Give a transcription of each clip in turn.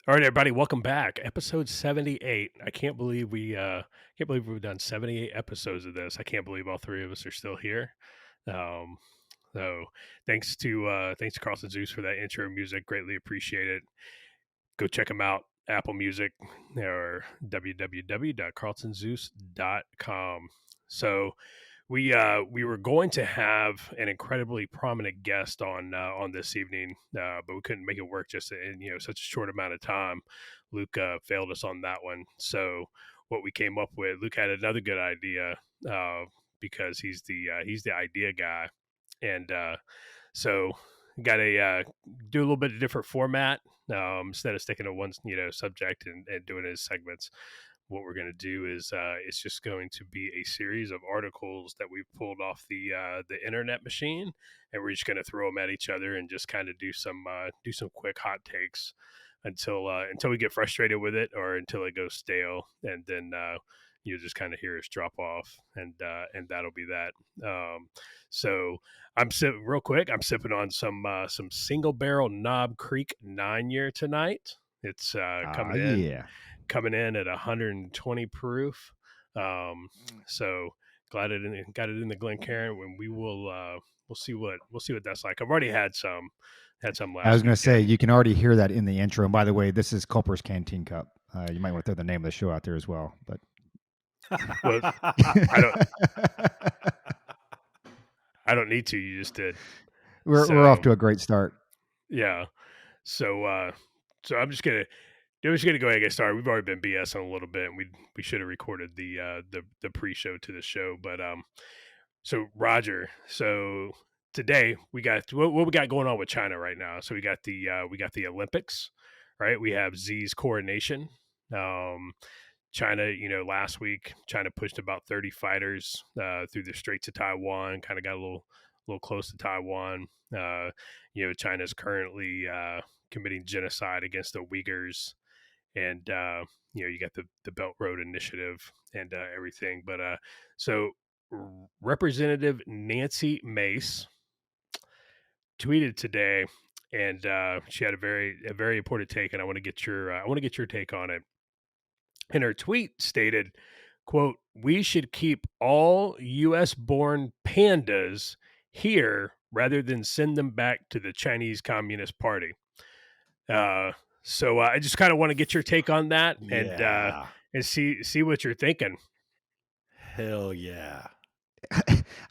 All right, everybody, welcome back. Episode 78. I can't believe we've done 78 episodes of this. I can't believe all three of us are still here. Um, so thanks to Carlson Zeus for that intro music. Greatly appreciate it. Go check them out. Apple Music or www.carlsonzeus.com. So we were going to have an incredibly prominent guest on this evening, but we couldn't make it work just in such a short amount of time. Luke failed us on that one. So what we came up with, Luke had another good idea uh, because he's the idea guy, and so got to do a little bit of different format instead of sticking to one subject and doing his segments. What we're going to do is it's just going to be a series of articles that we've pulled off the internet machine, and we're just going to throw them at each other and just kind of do some quick hot takes until we get frustrated with it or until it goes stale, and then you'll just kind of hear us drop off, and that'll be that. So I'm sipping real quick. I'm sipping on some single barrel Knob Creek 9 year tonight. It's Ah, yeah. coming in at 120 proof. Um, so got it in the Glencairn. When we'll see what that's like. I've already had some I was last going to say, weekend. you can already hear that in the intro. And by the way, this is Culper's Canteen Cup. You might want to throw the name of the show out there as well. But Well, I don't I don't need to. You just did. we're off So to a great start. yeah. So so I'm just gonna go ahead and get started. We've already been BSing a little bit, and we should have recorded the pre-show to the show, but so Roger, so today we got what we got going on with China right now. So we got the Olympics, right? We have Xi's coronation. Um, China, last week China pushed about 30 fighters through the Straits of Taiwan, kind of got a little close to Taiwan. China's currently committing genocide against the Uyghurs, and you got the Belt Road Initiative and everything. But so Representative Nancy Mace tweeted today, and she had a very important take, and I want to get your take on it. And her tweet stated, "quote We should keep all U.S. born pandas here rather than send them back to the Chinese Communist Party." Uh, so I just kind of want to get your take on that Yeah. and see what you're thinking. Hell yeah.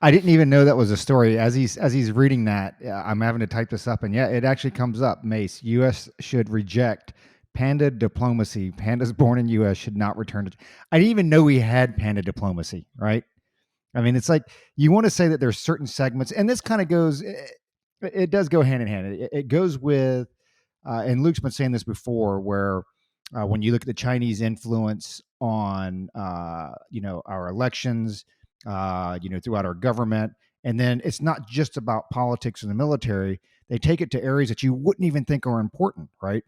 I didn't even know that was a story. As he's reading that, I'm having to type this up, and yeah, it actually comes up. Mace, U.S. should reject panda diplomacy. Pandas born in U.S. should not return to. I didn't even know we had panda diplomacy. Right? I mean, it's like you want to say that there's certain segments, and this kind of goes. It does go hand in hand. It goes with, and Luke's been saying this before, where when you look at the Chinese influence on, our elections, throughout our government, and then it's not just about politics and the military. They take it to areas that you wouldn't even think are important, right?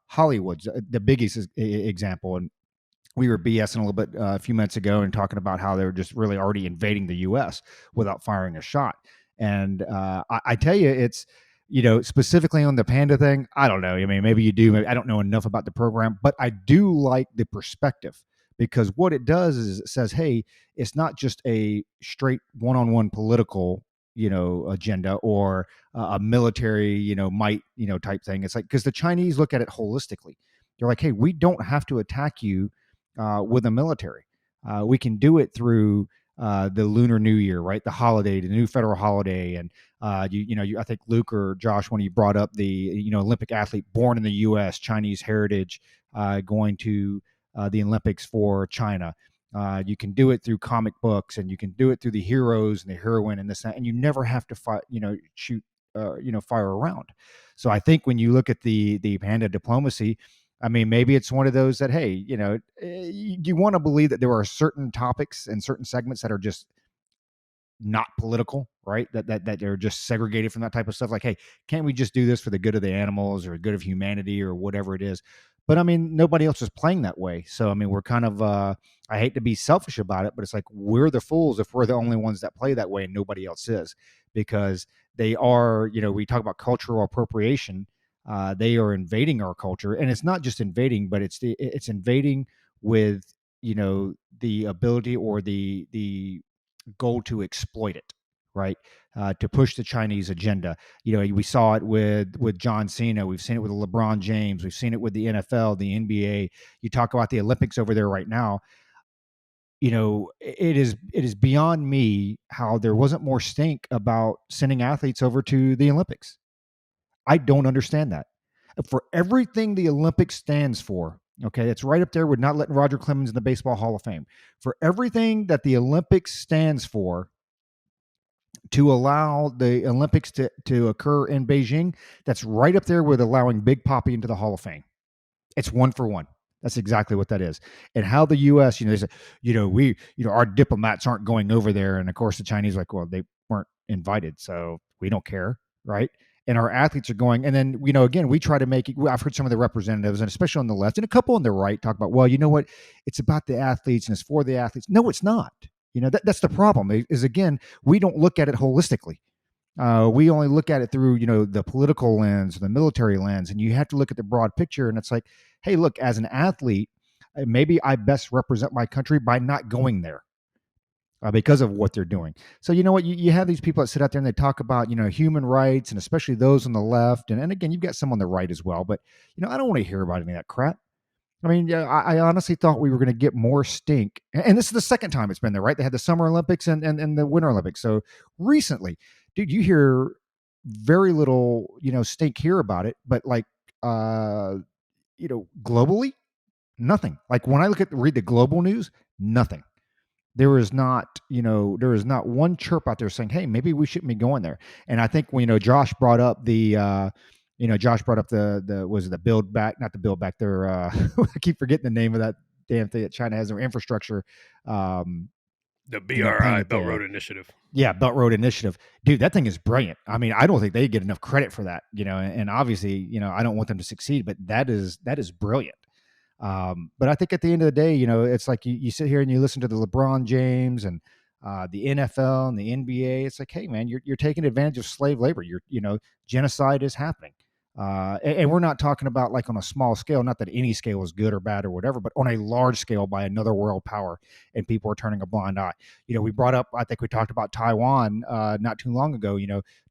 Hollywood's the biggest example, and we were BSing a little bit a few minutes ago and talking about how they were just really already invading the U.S. without firing a shot. And I tell you, it's, specifically on the panda thing, I don't know. I mean, maybe you do. Maybe I don't know enough about the program, but I do like the perspective, because what it does is it says, hey, it's not just a straight one-on-one political, agenda, or a military, might, type thing. It's like, because the Chinese look at it holistically. They're like, hey, we don't have to attack you with a military. We can do it through the Lunar New Year, right? The holiday, the new federal holiday, and I think Luke or Josh, when you brought up the Olympic athlete born in the U.S., Chinese heritage, going to the Olympics for China. You can do it through comic books, and you can do it through the heroes and the heroine and this, and you never have to fight, shoot, fire around. So I think when you look at the panda diplomacy, I mean, maybe it's one of those that, hey, you want to believe that there are certain topics and certain segments that are just not political, right? That they're just segregated from that type of stuff. Like, hey, can't we just do this for the good of the animals or the good of humanity or whatever it is? But I mean, nobody else is playing that way. So I mean, we're kind of I hate to be selfish about it, but it's like we're the fools if we're the only ones that play that way and nobody else is, because they are, we talk about cultural appropriation. They are invading our culture, and it's not just invading, but it's invading with the ability or the goal to exploit it, right? To push the Chinese agenda. We saw it with John Cena. We've seen it with LeBron James. We've seen it with the NFL, the NBA. You talk about the Olympics over there right now. It is beyond me how there wasn't more stink about sending athletes over to the Olympics. I don't understand that. For everything the Olympics stands for, okay, it's right up there with not letting Roger Clemens in the Baseball Hall of Fame. For everything that the Olympics stands for, to allow the Olympics to occur in Beijing, that's right up there with allowing Big Poppy into the Hall of Fame. It's one for one. That's exactly what that is. And how the U.S., they say, our diplomats aren't going over there. And of course, the Chinese are like, well, they weren't invited, so we don't care, right? And our athletes are going. And then, again, we try to make it. I've heard some of the representatives, and especially on the left and a couple on the right, talk about, well, you know what? It's about the athletes and it's for the athletes. No, it's not. That's the problem is, again, we don't look at it holistically. We only look at it through, the political lens, the military lens, and you have to look at the broad picture. And it's like, hey, look, as an athlete, maybe I best represent my country by not going there because of what they're doing. So, you know what? You have these people that sit out there and they talk about, human rights, and especially those on the left. And again, you've got some on the right as well. But, I don't want to hear about any of that crap. I mean, yeah, I honestly thought we were going to get more stink. And this is the second time it's been there, right? They had the Summer Olympics and the Winter Olympics. So recently, dude, you hear very little, stink here about it. But like, globally, nothing. Like when I read the global news, nothing. There is not one chirp out there saying, hey, maybe we shouldn't be going there. And I think when, Josh brought up the was it the build back, not the build back their I keep forgetting the name of that damn thing that China has, their infrastructure. The BRI, Belt Road Initiative. Yeah, Belt Road Initiative. Dude, that thing is brilliant. I mean, I don't think they get enough credit for that, and obviously, I don't want them to succeed, but that is brilliant. But I think at the end of the day, it's like you sit here and you listen to the LeBron James and the NFL and the NBA. It's like, hey, man, you're taking advantage of slave labor. Genocide is happening. And we're not talking about like on a small scale, not that any scale is good or bad or whatever, but on a large scale by another world power, and people are turning a blind eye. We brought up, I think we talked about Taiwan not too long ago,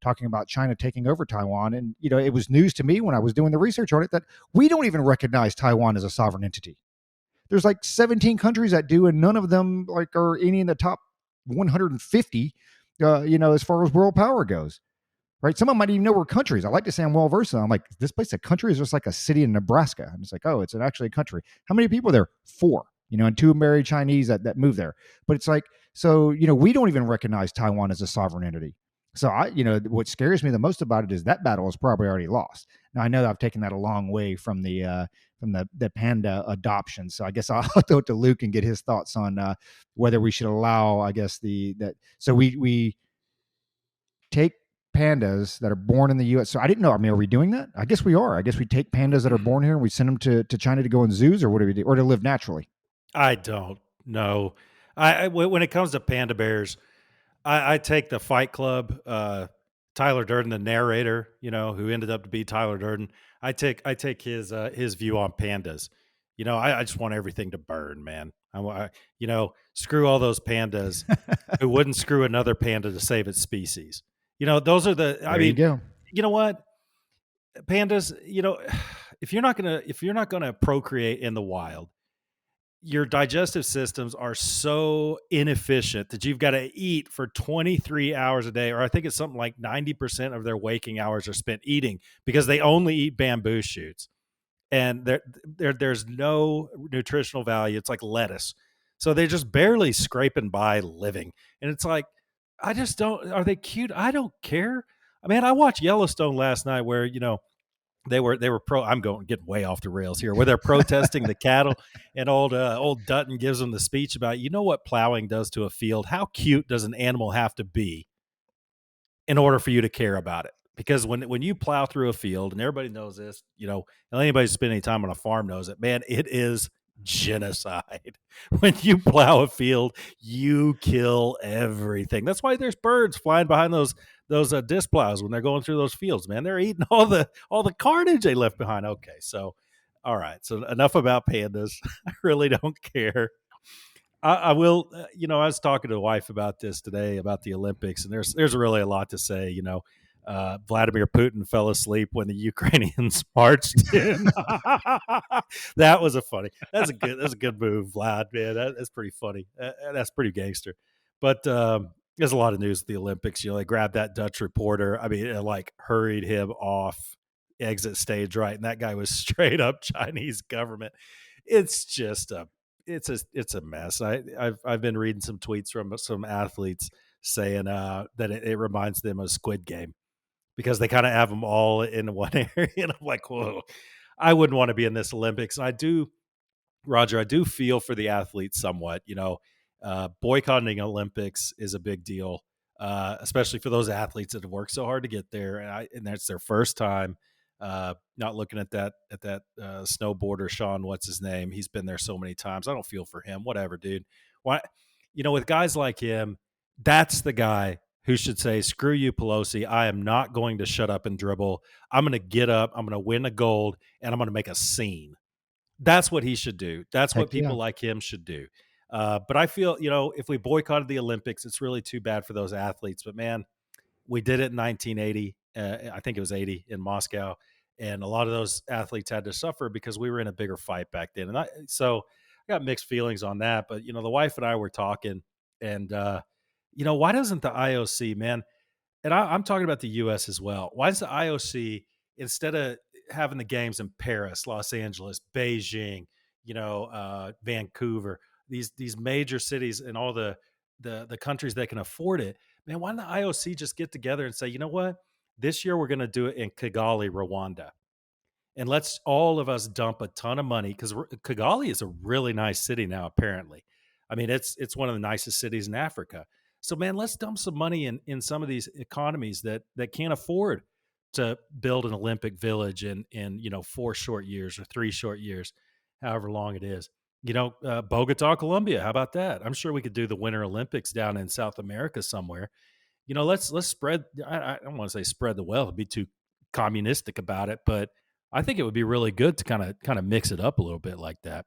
talking about China taking over Taiwan. And, it was news to me when I was doing the research on it that we don't even recognize Taiwan as a sovereign entity. There's like 17 countries that do, and none of them like are any in the top 150, as far as world power goes. Right. Someone might even know we're countries. I like to say I'm well versed. I'm like, this place a country is just like a city in Nebraska. I'm just like, oh, it's actually a country. How many people are there? 4, and 2 married Chinese that move there. But it's like, so, we don't even recognize Taiwan as a sovereign entity. So what scares me the most about it is that battle is probably already lost. Now I know I've taken that a long way from the panda adoption. So I guess I'll throw it to Luke and get his thoughts on whether we should allow, I guess so we take pandas that are born in the U.S. So I didn't know. I mean, are we doing that? I guess we are. I guess we take pandas that are born here and we send them to China to go in zoos, or what do we do, or to live naturally? I don't know. When it comes to panda bears, I take the Fight Club, Tyler Durden, the narrator, who ended up to be Tyler Durden. I take his view on pandas. I just want everything to burn, man. Screw all those pandas who wouldn't screw another panda to save its species. Those are the. There you go. You know what, pandas. If you're not gonna procreate in the wild, your digestive systems are so inefficient that you've got to eat for 23 hours a day, or I think it's something like 90% of their waking hours are spent eating because they only eat bamboo shoots, and there's no nutritional value. It's like lettuce, so they're just barely scraping by living, and it's like. I just don't. Are they cute? I don't care. I mean, I watched Yellowstone last night, where they were pro. I'm getting way off the rails here, where they're protesting the cattle, and old Dutton gives them the speech about what plowing does to a field. How cute does an animal have to be in order for you to care about it? Because when you plow through a field, and everybody knows this, and anybody who's spent any time on a farm knows it, man, it is genocide. When you plow a field, you kill everything. That's why there's birds flying behind those disc plows when they're going through those fields. Man, they're eating all the carnage they left behind. Okay, so all right, so enough about pandas. I really don't care. I will. I was talking to the wife about this today about the Olympics, and there's really a lot to say. Vladimir Putin fell asleep when the Ukrainians marched in. That was a funny. That's a good move, Vlad. Man, that's pretty funny. That's pretty gangster. But there's a lot of news at the Olympics. They grabbed that Dutch reporter. I mean, it like hurried him off exit stage right, and that guy was straight up Chinese government. It's just it's a mess. I've been reading some tweets from some athletes saying that it reminds them of Squid Game because they kind of have them all in one area. And I'm like, whoa, I wouldn't want to be in this Olympics. And I do, Roger, I do feel for the athletes somewhat. Boycotting Olympics is a big deal, especially for those athletes that have worked so hard to get there, and that's their first time. Not looking at that snowboarder Sean, what's his name? He's been there so many times. I don't feel for him. Whatever, dude. Why? With guys like him, that's the guy who should say, "Screw you, Pelosi. I am not going to shut up and dribble. I'm going to get up. I'm going to win a gold, and I'm going to make a scene." That's what he should do. That's what Heck yeah. people like him should do. But I feel, if we boycotted the Olympics, it's really too bad for those athletes. But man, we did it in 1980. I think it was 80 in Moscow. And a lot of those athletes had to suffer because we were in a bigger fight back then. So I got mixed feelings on that. But, the wife and I were talking, and, why doesn't the IOC, man, and I'm talking about the U.S. as well. Why does the IOC, instead of having the games in Paris, Los Angeles, Beijing, Vancouver, these major cities and all the countries that can afford it, man, why don't the IOC just get together and say, you know what, this year we're going to do it in Kigali, Rwanda, and let's all of us dump a ton of money because Kigali is a really nice city now. Apparently, I mean it's one of the nicest cities in Africa. So man, let's dump some money in some of these economies that can't afford to build an Olympic village in 4 short years or 3 short years, however long it is. Bogota, Colombia. How about that? I'm sure we could do the Winter Olympics down in South America somewhere. Let's spread. I don't want to say spread the wealth; it'd be too communistic about it, but I think it would be really good to kind of mix it up a little bit like that.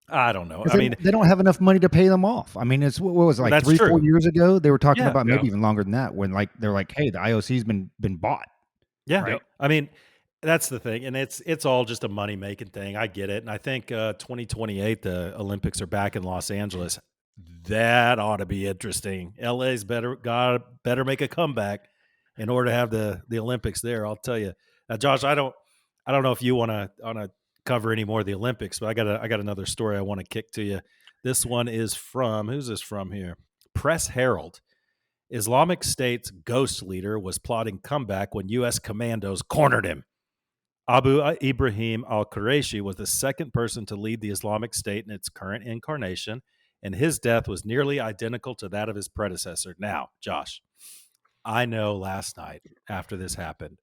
I don't know. 'Cause I mean, they don't have enough money to pay them off. I mean, it's what was it, like that's 3, 4 true. years ago? They were talking Yeah, about Yeah. maybe even longer than that when, like, they're like, "Hey, the IOC's been bought." yeah. Right? Yep. I mean, that's the thing, and it's all just a money making thing. I get it, and I think 2028 the Olympics are back in Los Angeles. That ought to be interesting. LA's better make a comeback in order to have the Olympics there. I'll tell you. Now, Josh, I don't know if you want to cover any more of the Olympics, but I got another story I want to kick to you. This one is from who's this from here? Press Herald. Islamic State's ghost leader was plotting comeback when U.S. commandos cornered him. Abu Ibrahim al Quraishi was the second person to lead the Islamic State in its current incarnation, and his death was nearly identical to that of his predecessor. Now, Josh, I know last night after this happened,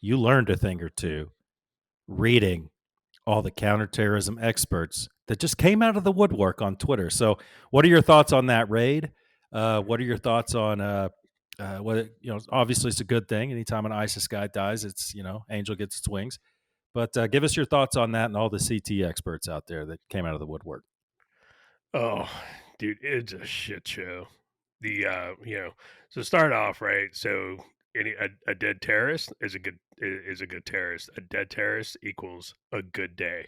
you learned a thing or two reading all the counterterrorism experts that just came out of the woodwork on Twitter. So, what are your thoughts on that raid? What are your thoughts on what obviously it's a good thing. Anytime an ISIS guy dies, it's angel gets its wings. But give us your thoughts on that and all the CT experts out there that came out of the woodwork. Oh, dude, it's a shit show. So start off right. So a dead terrorist is a good terrorist. A dead terrorist equals a good day,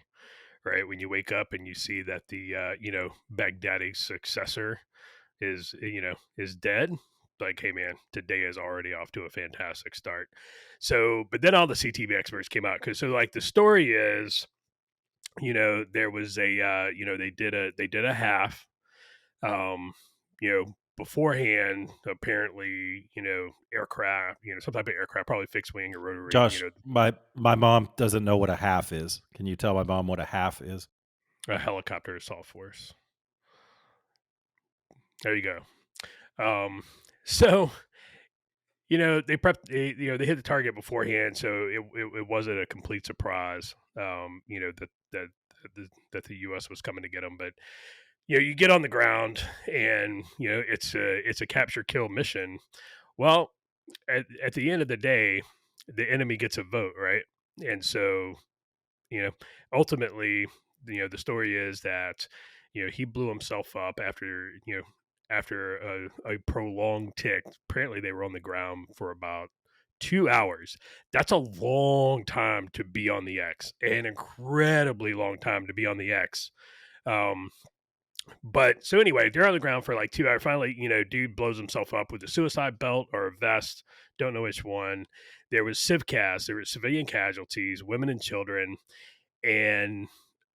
right? When you wake up and you see that the Baghdadi's successor is dead. Like, hey man, today is already off to a fantastic start. So, but then all the CTV experts came out because like the story is, there was they did a half, beforehand. Apparently, aircraft, some type of aircraft, probably fixed wing or rotary, Josh, my mom doesn't know what a half is. Can you tell my mom what a half is? a helicopter assault force. There you go. So they prepped, they hit the target beforehand, so it wasn't a complete surprise. That that the U.S. was coming to get them. But you get on the ground, and it's a capture kill mission. Well, at the end of the day, the enemy gets a vote, right? And so you know, ultimately, the story is that he blew himself up after a prolonged tick. Apparently, they were on the ground for about 2 hours. That's a long time to be on the X, an incredibly long time to be on the X. Um, but so anyway, they're on the ground for like 2 hours. Finally, dude blows himself up with a suicide belt or a vest. Don't know which one. There was civcas. There were civilian casualties, women and children, and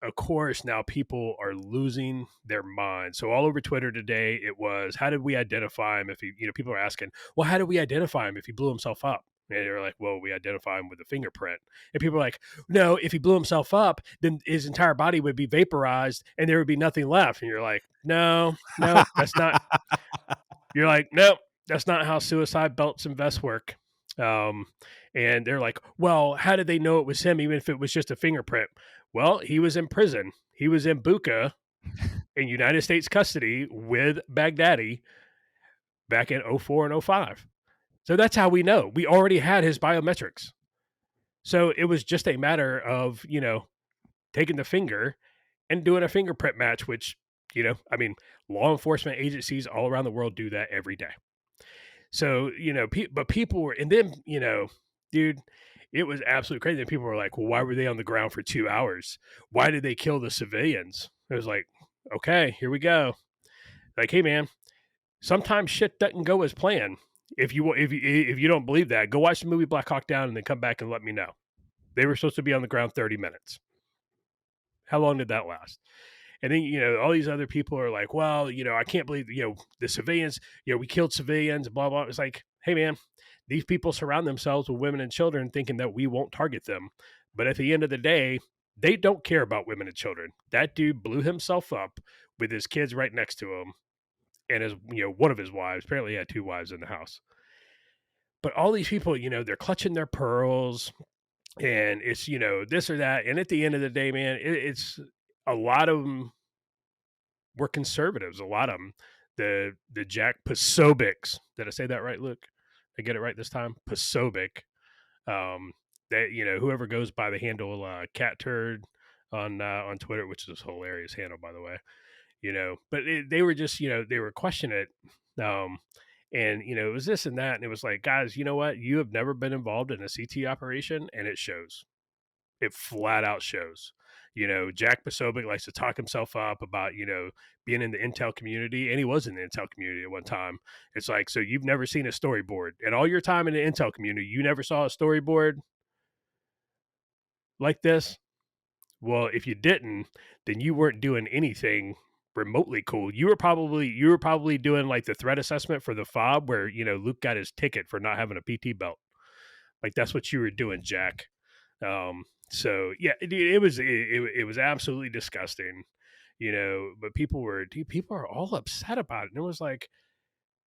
of course, now people are losing their minds. So all over Twitter today, it was, how did we identify him if he, people are asking, well, how did we identify him if he blew himself up? And they're like, well, we identify him with a fingerprint. And people are like, no, if he blew himself up, then his entire body would be vaporized and there would be nothing left. And you're like, no, that's not. You're like, nope, that's not how suicide belts and vests work. Um, and they're like, well, how did they know it was him, even if it was just a fingerprint? Well, he was in prison. He was in Buka in United States custody with Baghdadi back in '04 and '05. So that's how we know. We already had his biometrics. So it was just a matter of, taking the finger and doing a fingerprint match, which, I mean, law enforcement agencies all around the world do that every day. So, but people were, and then, dude, it was absolutely crazy. And people were like, well, why were they on the ground for 2 hours? Why did they kill the civilians? It was like, okay, here we go. Like, hey, man, sometimes shit doesn't go as planned. If you don't believe that, go watch the movie Black Hawk Down and then come back and let me know. They were supposed to be on the ground 30 minutes. How long did that last? And then, all these other people are like, well, I can't believe, the civilians, we killed civilians, blah, blah. It's like, hey, man, these people surround themselves with women and children thinking that we won't target them. But at the end of the day, they don't care about women and children. That dude blew himself up with his kids right next to him and his, one of his wives. Apparently, he had 2 wives in the house. But all these people, they're clutching their pearls and it's, this or that. And at the end of the day, man, it's a lot of them were conservatives. A lot of them, the Jack Posobics. Did I say that right, Luke? I get it right this time. Posobic. That whoever goes by the handle Cat Turd on Twitter, which is a hilarious handle, by the way. But they were just they were questioning it. And it was this and that, and it was like, guys, you know what? You have never been involved in a CT operation, and it shows. It flat out shows. Jack Posobiec likes to talk himself up about, being in the Intel community, and he was in the Intel community at one time. It's like, so you've never seen a storyboard. And all your time in the Intel community, you never saw a storyboard like this? Well, if you didn't, then you weren't doing anything remotely cool. You were probably doing like the threat assessment for the fob where, Luke got his ticket for not having a PT belt. Like that's what you were doing, Jack. So yeah, it was absolutely disgusting, but people are all upset about it. And it was like,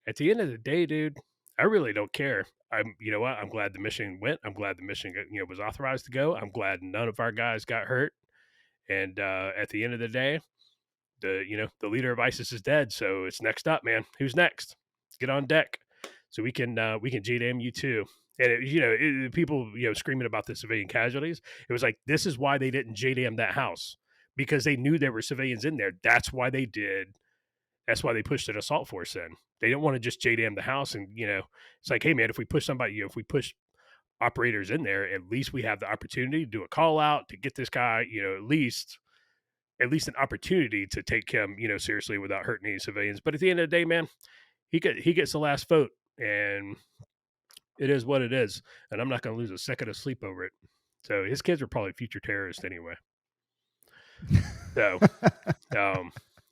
at the end of the day, dude, I really don't care. You know what? I'm glad the mission went. I'm glad the mission, was authorized to go. I'm glad none of our guys got hurt. And at the end of the day, the leader of ISIS is dead. So it's next up, man. Who's next? Get on deck so we can JDM you too. And people screaming about the civilian casualties. It was like, this is why they didn't JDM that house, because they knew there were civilians in there. That's why they did. That's why they pushed an assault force in. They didn't want to just JDM the house. And it's like, hey man, if we push if we push operators in there, at least we have the opportunity to do a call out to get this guy, at least an opportunity to take him, seriously without hurting any civilians. But at the end of the day, man, he gets the last vote, and it is what it is. And I'm not going to lose a second of sleep over it. So his kids are probably future terrorists anyway. So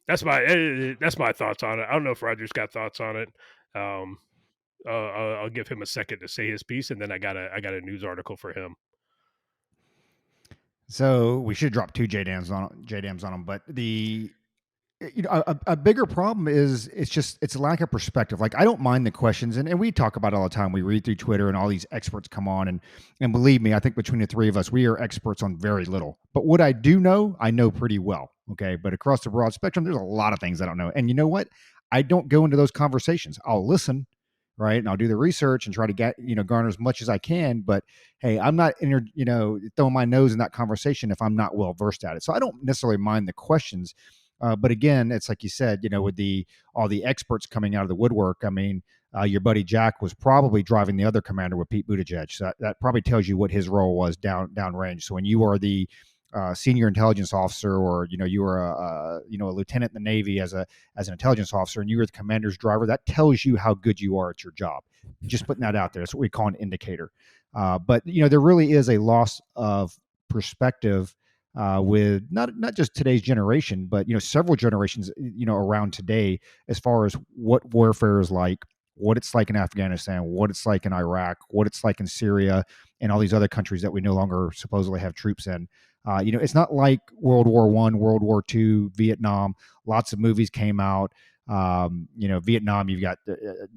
that's my thoughts on it. I don't know if Roger's got thoughts on it. I'll give him a second to say his piece, and then I got a news article for him. So we should drop two JDAMs on him, but A bigger problem is it's a lack of perspective. Like I don't mind the questions, and we talk about it all the time. We read through Twitter, and all these experts come on, and believe me, I think between the three of us, we are experts on very little. But what I do know, I know pretty well. Okay, but across the broad spectrum, there's a lot of things I don't know. And you know what? I don't go into those conversations. I'll listen, right, and I'll do the research and try to get garner as much as I can. But hey, I'm not throwing my nose in that conversation if I'm not well versed at it. So I don't necessarily mind the questions, but again, it's like you said, with the all the experts coming out of the woodwork. I mean, your buddy Jack was probably driving the other commander with Pete Buttigieg. So that probably tells you what his role was downrange. So when you are the senior intelligence officer, or you were a lieutenant in the Navy as an intelligence officer, and you were the commander's driver, that tells you how good you are at your job. Just putting that out there. That's what we call an indicator. But there really is a loss of perspective with not just today's generation, but several generations around today, as far as what warfare is like, what it's like in Afghanistan, what it's like in Iraq, what it's like in Syria, and all these other countries that we no longer supposedly have troops in. It's not like World War One, World War Two, Vietnam. Lots of movies came out. Vietnam, you've got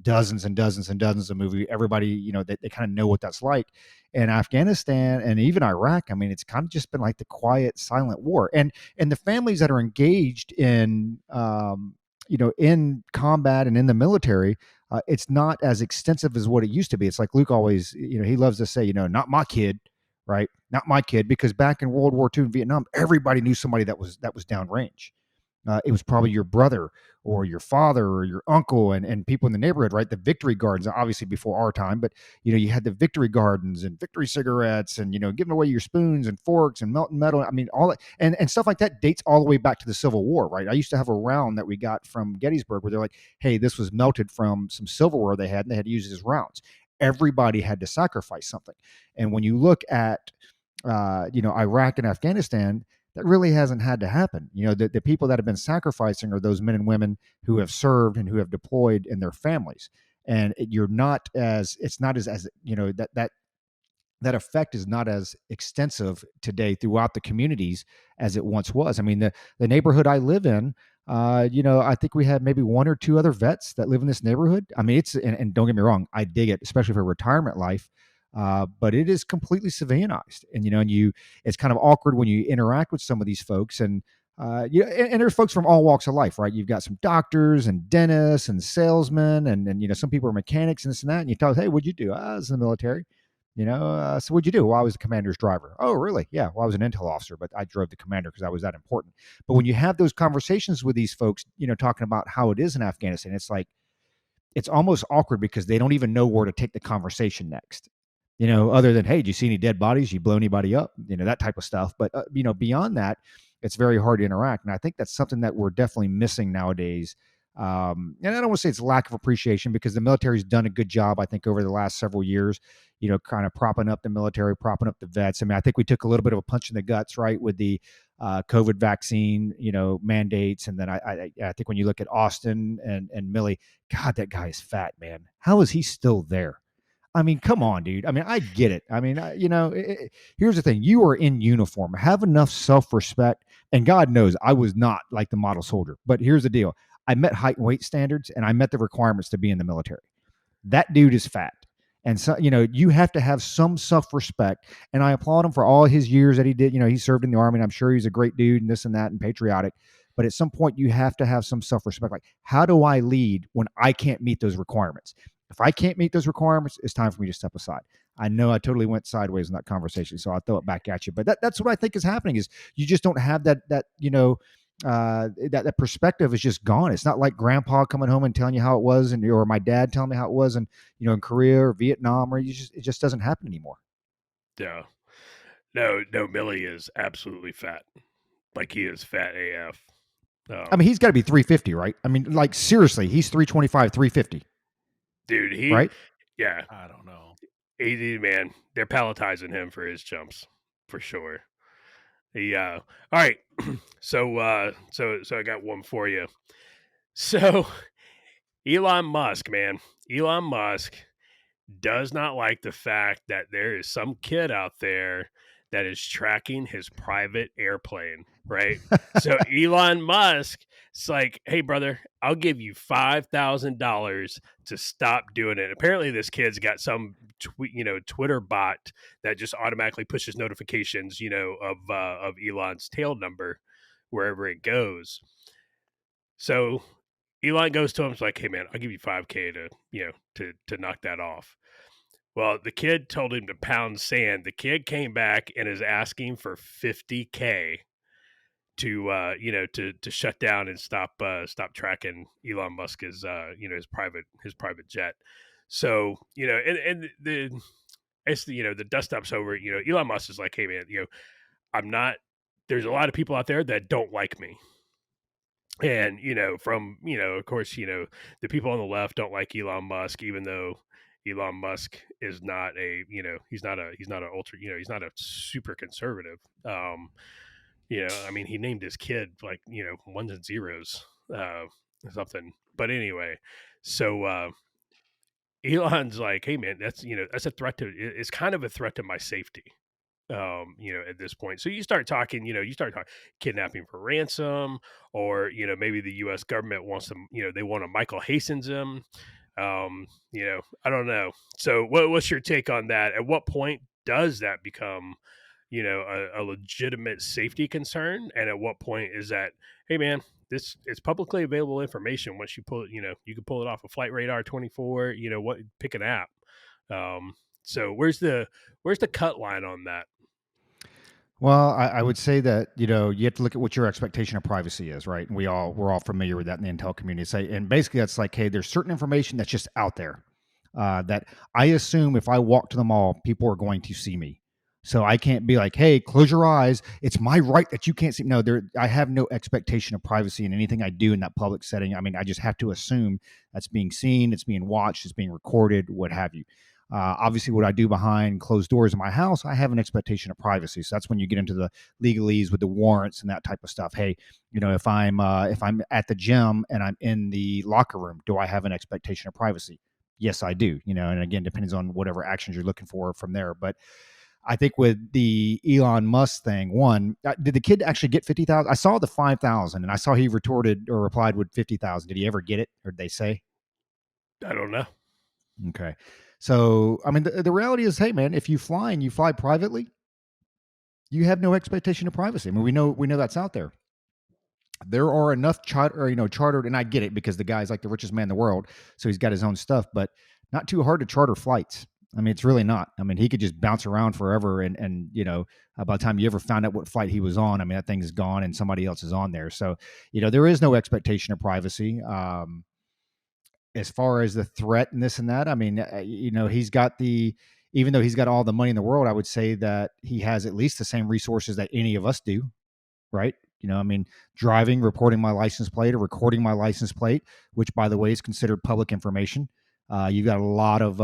dozens and dozens and dozens of movies. Everybody, they kind of know what that's like. And Afghanistan and even Iraq, I mean, it's kind of just been like the quiet, silent war. And the families that are engaged in combat and in the military, it's not as extensive as what it used to be. It's like Luke always, he loves to say, not my kid, right? Not my kid, because back in World War II in Vietnam, everybody knew somebody that was downrange. It was probably your brother or your father or your uncle, and people in the neighborhood, right? The victory gardens, obviously before our time, but you had the victory gardens and victory cigarettes, and giving away your spoons and forks and melting metal. I mean, all that and stuff like that dates all the way back to the Civil War, right? I used to have a round that we got from Gettysburg where they're like, hey, this was melted from some silverware they had, and they had to use it as rounds. Everybody had to sacrifice something. And when you look at Iraq and Afghanistan, that really hasn't had to happen. The people that have been sacrificing are those men and women who have served and who have deployed in their families. And it's not as that effect is not as extensive today throughout the communities as it once was. I mean, the neighborhood I live in, I think we have maybe one or two other vets that live in this neighborhood. I mean, and don't get me wrong, I dig it, especially for retirement life. But it is completely civilianized, and it's kind of awkward when you interact with some of these folks, and there's folks from all walks of life, right? You've got some doctors and dentists and salesmen, and some people are mechanics and this and that. And you tell them, hey, what'd you do? I was in the military. So what'd you do? Well, I was the commander's driver. Oh, really? Yeah. Well, I was an intel officer, but I drove the commander because I was that important. But when you have those conversations with these folks, talking about how it is in Afghanistan, it's like it's almost awkward because they don't even know where to take the conversation next. Other than, hey, do you see any dead bodies? You blow anybody up? That type of stuff. But beyond that, it's very hard to interact, and I think that's something that we're definitely missing nowadays. And I don't want to say it's lack of appreciation, because the military's done a good job, I think, over the last several years, kind of propping up the military, propping up the vets. I mean, I think we took a little bit of a punch in the guts, right, with the COVID vaccine, mandates. And then I think when you look at Austin and Millie, God, that guy is fat, man. How is he still there? I mean, come on, dude. I mean, I get it. I mean, here's the thing. You are in uniform. Have enough self-respect. And God knows I was not like the model soldier. But here's the deal. I met height and weight standards, and I met the requirements to be in the military. That dude is fat. And so, you have to have some self-respect. And I applaud him for all his years that he did. He served in the Army, and I'm sure he's a great dude and this and that and patriotic. But at some point, you have to have some self-respect. Like, how do I lead when I can't meet those requirements? If I can't meet those requirements, it's time for me to step aside. I know I totally went sideways in that conversation, so I'll throw it back at you. But that's what I think is happening, is you just don't have that perspective is just gone. It's not like grandpa coming home and telling you how it was, or my dad telling me how it was, in Korea or Vietnam, or it just doesn't happen anymore. Yeah. No, Millie is absolutely fat. Like, he is fat AF. I mean, he's got to be 350, right? I mean, like, seriously, he's 325, 350, Dude, right? yeah, I don't know. man, they're palletizing him for his jumps, for sure. All right. So I got one for you. So Elon Musk, man, Elon Musk does not like the fact that there is some kid out there that is tracking his private airplane, right? So Elon Musk, it's like, hey, brother, I'll give you $5,000 to stop doing it. Apparently, this kid's got some Twitter bot that just automatically pushes notifications, of Elon's tail number wherever it goes. So Elon goes to him, it's like, hey man, I'll give you 5K to knock that off. Well, the kid told him to pound sand. The kid came back and is asking for 50K to shut down and stop tracking Elon Musk his private jet. So, and the dust up's over. Elon Musk is like, hey man, I'm not. There's a lot of people out there that don't like me. And, of course, the people on the left don't like Elon Musk, even though Elon Musk is not he's not an ultra, he's not a super conservative. I mean, he named his kid like, ones and zeros, something. But anyway, so Elon's like, hey man, that's a threat it's kind of a threat to my safety. At this point. So you start talking kidnapping for ransom, or, maybe the US government wants them, they want to Michael Hastings him. I don't know. So what's your take on that? At what point does that become, a legitimate safety concern? And at what point is that, hey man, it's publicly available information. Once you pull it, you can pull it off of Flight Radar 24, pick an app. So where's the cut line on that? Well, I would say that, you have to look at what your expectation of privacy is, right? And we're all familiar with that in the intel community. And basically that's like, hey, there's certain information that's just out there that I assume if I walk to the mall, people are going to see me. So I can't be like, hey, close your eyes. It's my right that you can't see. No, I have no expectation of privacy in anything I do in that public setting. I mean, I just have to assume that's being seen, it's being watched, it's being recorded, what have you. Obviously, what I do behind closed doors in my house, I have an expectation of privacy. So that's when you get into the legalese with the warrants and that type of stuff. Hey, if I'm at the gym and I'm in the locker room, do I have an expectation of privacy? Yes, I do. And again, depends on whatever actions you're looking for from there. But I think with the Elon Musk thing, one, did the kid actually get 50,000? I saw the 5,000, and I saw he retorted or replied with 50,000. Did he ever get it, or did they say? I don't know. Okay. So, I mean, the reality is, hey, man, if you fly and you fly privately, you have no expectation of privacy. I mean, we know that's out there. There are enough chartered, and I get it because the guy's like the richest man in the world, so he's got his own stuff, but not too hard to charter flights. I mean, it's really not. I mean, he could just bounce around forever, and by the time you ever found out what flight he was on, I mean, that thing is gone and somebody else is on there. So, there is no expectation of privacy. As far as the threat and this and that, I mean, even though he's got all the money in the world, I would say that he has at least the same resources that any of us do, right? I mean, driving, reporting my license plate or recording my license plate, which by the way is considered public information. You've got a lot of,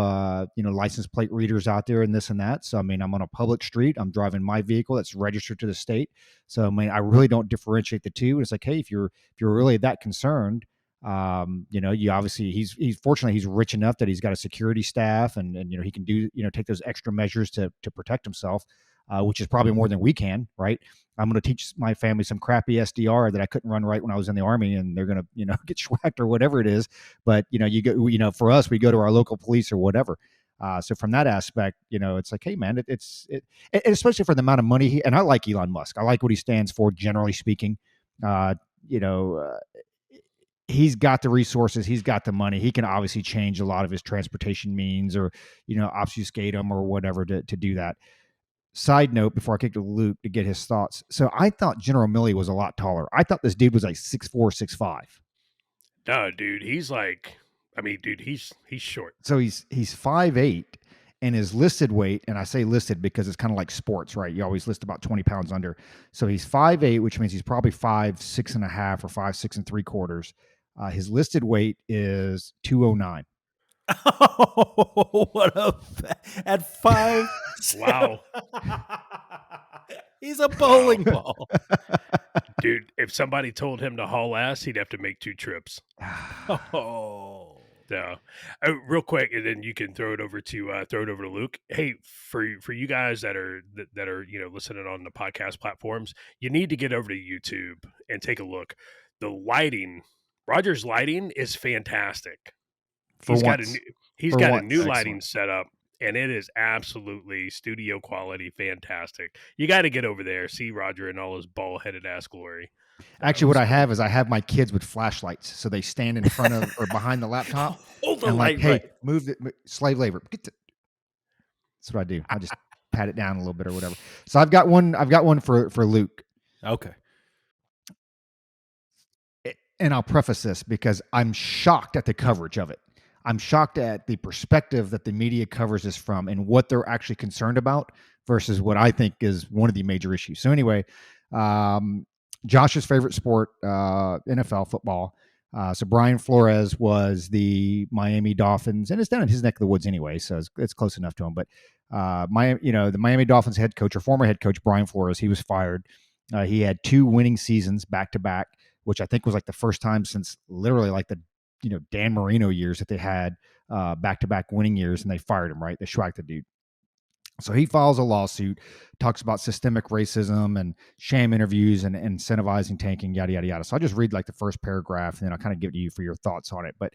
license plate readers out there and this and that. So, I mean, I'm on a public street. I'm driving my vehicle that's registered to the state. So, I mean, I really don't differentiate the two. It's like, hey, if you're really that concerned, you obviously he's fortunately he's rich enough that he's got a security staff and he can do, take those extra measures to protect himself, which is probably more than we can, right? I'm going to teach my family some crappy SDR that I couldn't run right when I was in the Army, and they're going to, get schwacked or whatever it is. But, you go, for us, we go to our local police or whatever. So from that aspect, it's like, hey man, and especially for the amount of money and I like Elon Musk. I like what he stands for, generally speaking. He's got the resources, he's got the money. He can obviously change a lot of his transportation means or, obfuscate them or whatever to do that. Side note, before I kick to Luke to get his thoughts. So I thought General Milley was a lot taller. I thought this dude was like 6'4", 6'5". No, dude, he's like, I mean, dude, he's short. So he's 5'8", and his listed weight, and I say listed because it's kind of like sports, right? You always list about 20 pounds under. So he's 5'8", which means he's probably 5'6.5" or 5'6 3/4. His listed weight is 209. Oh, at 5. Wow. He's a bowling ball. Dude, if somebody told him to haul ass, he'd have to make 2 trips. Oh. Yeah. Real quick, and then you can throw it over to Luke. Hey, for you guys that are listening on the podcast platforms, you need to get over to YouTube and take a look. The lighting, Roger's lighting is fantastic. For He's got a new once. he's For got a once. new Excellent. lighting setup, and it is absolutely studio quality, fantastic. You got to get over there, see Roger in all his ball headed ass glory. Actually, what I So have is I have my kids with flashlights, so they stand in front of or behind the laptop, Hold the and like, light hey, right. move the slave labor. That's what I do. I just pat it down a little bit or whatever. So I've got one. I've got one for Luke. Okay. And I'll preface this because I'm shocked at the coverage of it. I'm shocked at the perspective that the media covers this from and what they're actually concerned about versus what I think is one of the major issues. So anyway, Josh's favorite sport, NFL football. So Brian Flores was the Miami Dolphins, and it's down in his neck of the woods anyway, so it's close enough to him. But the Miami Dolphins head coach or former head coach Brian Flores, he was fired. He had 2 winning seasons back to back, which I think was like the first time since literally like the Dan Marino years that they had back to back winning years, and they fired him. Right, they schwacked the dude. So he files a lawsuit, talks about systemic racism and sham interviews and incentivizing tanking, yada, yada, yada. So I'll just read like the first paragraph and then I'll kind of give it to you for your thoughts on it. But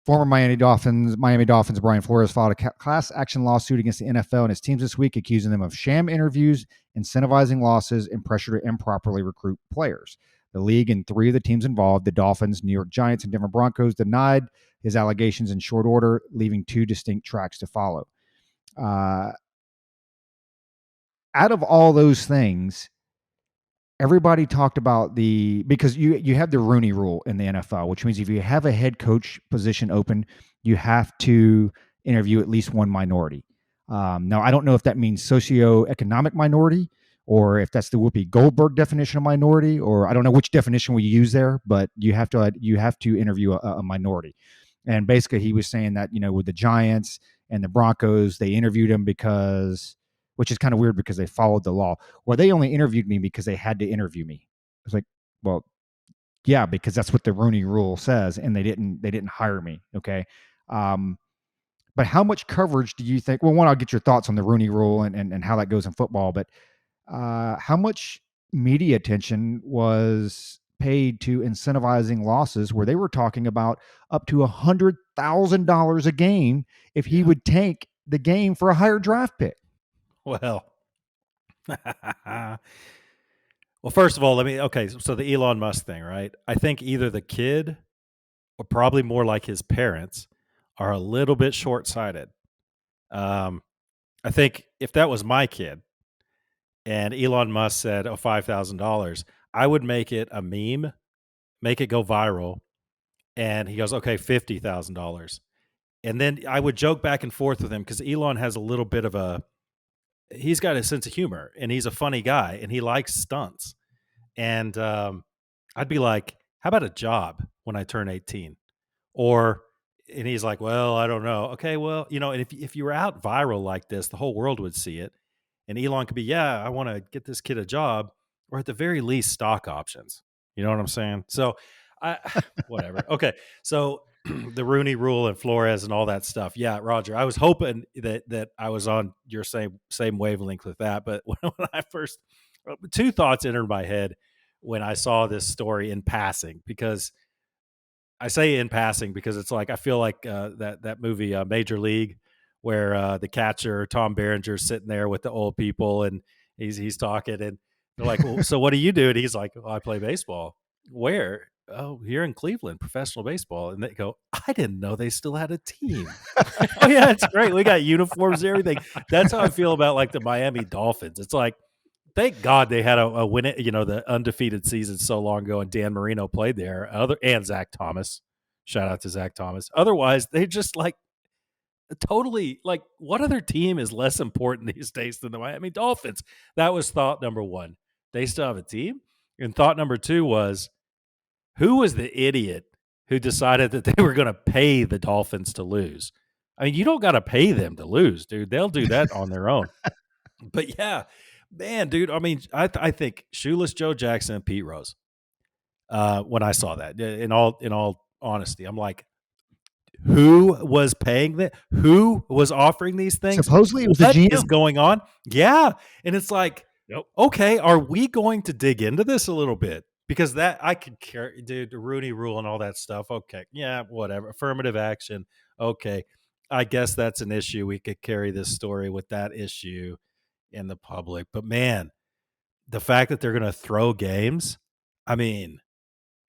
former Miami Dolphins Brian Flores filed a class action lawsuit against the NFL and its teams this week, accusing them of sham interviews, incentivizing losses, and pressure to improperly recruit players. The league and 3 of the teams involved, the Dolphins, New York Giants, and Denver Broncos, denied his allegations in short order, leaving 2 distinct tracks to follow. Out of all those things, everybody talked about because you have the Rooney Rule in the NFL, which means if you have a head coach position open, you have to interview at least one minority. Now, I don't know if that means socioeconomic minority or if that's the Whoopi Goldberg definition of minority, or I don't know which definition we use there, but you have to interview a minority. And basically, he was saying that with the Giants and the Broncos, they interviewed him which is kind of weird because they followed the law. Well, they only interviewed me because they had to interview me. I was like, well, yeah, because that's what the Rooney Rule says, and they didn't hire me. Okay. But how much coverage do you think? Well, one, I'll get your thoughts on the Rooney Rule and how that goes in football. But how much media attention was paid to incentivizing losses, where they were talking about up to $100,000 a game if he Yeah. would tank the game for a higher draft pick? Well, well, first of all, so the Elon Musk thing, right? I think either the kid or probably more like his parents are a little bit short-sighted. I think if that was my kid and Elon Musk said, "Oh, $5,000," I would make it a meme, make it go viral, and he goes, "Okay, $50,000." And then I would joke back and forth with him because Elon has a little bit of he's got a sense of humor and he's a funny guy and he likes stunts. And I'd be like, "How about a job when I turn 18?" Or, and he's like, "Well, I don't know." Okay, well, and if you were out viral like this, the whole world would see it. And Elon could be, "Yeah, I want to get this kid a job, or at the very least, stock options." You know what I'm saying? So, I whatever. Okay, so the Rooney Rule and Flores and all that stuff. Yeah, Roger, I was hoping that I was on your same wavelength with that. But when I first, 2 thoughts entered my head when I saw this story in passing, because I say in passing because it's like I feel like that movie Major League, where the catcher Tom Berenger's sitting there with the old people and he's talking and they're like, "Well, so what do you do?" And he's like, "Oh, I play baseball." "Where?" "Oh, here in Cleveland, professional baseball." And they go, "I didn't know they still had a team." "Oh yeah, it's great. We got uniforms and everything." That's how I feel about like the Miami Dolphins. It's like, thank God they had a win it, the undefeated season so long ago, and Dan Marino played there. And Zach Thomas. Shout out to Zach Thomas. Otherwise, they just like totally like, what other team is less important these days than the Miami Dolphins? That was thought number one. They still have a team. And thought number two was, who was the idiot who decided that they were going to pay the Dolphins to lose? I mean, you don't got to pay them to lose, dude. They'll do that on their own. But yeah, man, dude. I mean, I think Shoeless Joe Jackson and Pete Rose. When I saw that, in all honesty, I'm like, Who was paying that? Who was offering these things? Supposedly it was the What is GM. going on? Yeah. And it's like, Nope. okay, are we going to dig into this a little bit? Because that I could care, dude, the Rooney rule and all that stuff. Okay. Yeah, whatever. Affirmative action. Okay. I guess that's an issue. We could carry this story with that issue in the public. But man, the fact that they're going to throw games, I mean,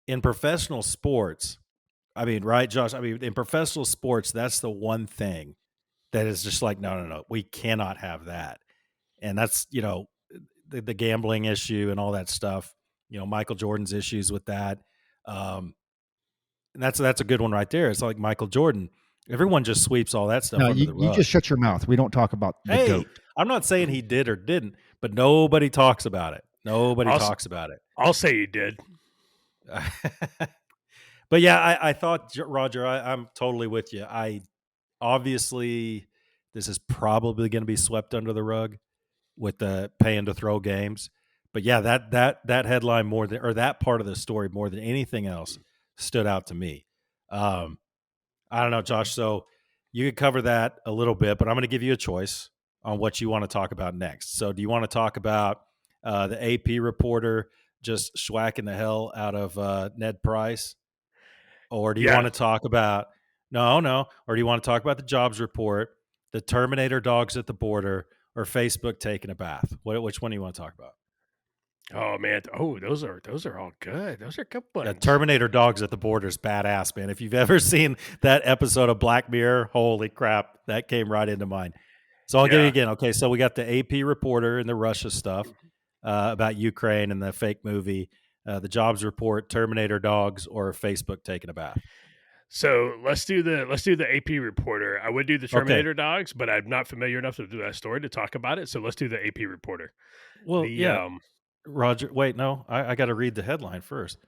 in professional sports, I mean, right, Josh? I mean, in professional sports, that's the one thing that is just like, no, no, no, we cannot have that. And that's, the gambling issue and all that stuff, Michael Jordan's issues with that. Um, and that's a good one right there. It's like Michael Jordan. Everyone just sweeps all that stuff No, under you the you rug. just shut your mouth. We don't talk about the Hey, goat. I'm not saying he did or didn't, but nobody talks about it. Nobody I'll, talks about it. I'll say he did. But yeah, I thought, Roger, I'm totally with you. I obviously, this is probably going to be swept under the rug with the paying to throw games. But yeah, that headline more than, or that part of the story more than anything else stood out to me. Um, I don't know, Josh. So you could cover that a little bit, but I'm going to give you a choice on what you want to talk about next. So do you want to talk about the AP reporter just schwacking the hell out of Ned Price? Or do you want Yeah. to talk about no, or do you want to talk about the jobs report, the Terminator dogs at the border, or Facebook taking a bath? Which one do you want to talk about? Oh man. Oh, those are all good. Those are good Yeah, ones. Terminator dogs at the border is badass, man. If you've ever seen that episode of Black Mirror, holy crap, that came right into mind. So I'll give you Yeah. again. Okay, so we got the AP reporter and the Russia stuff about Ukraine and the fake movie, the jobs report, Terminator dogs, or Facebook taking a bath. So let's do the AP reporter. I would do the Okay. Terminator dogs, but I'm not familiar enough to do that story to talk about it. So let's do the AP reporter. Well, The yeah, Roger. Wait, no, I got to read the headline first.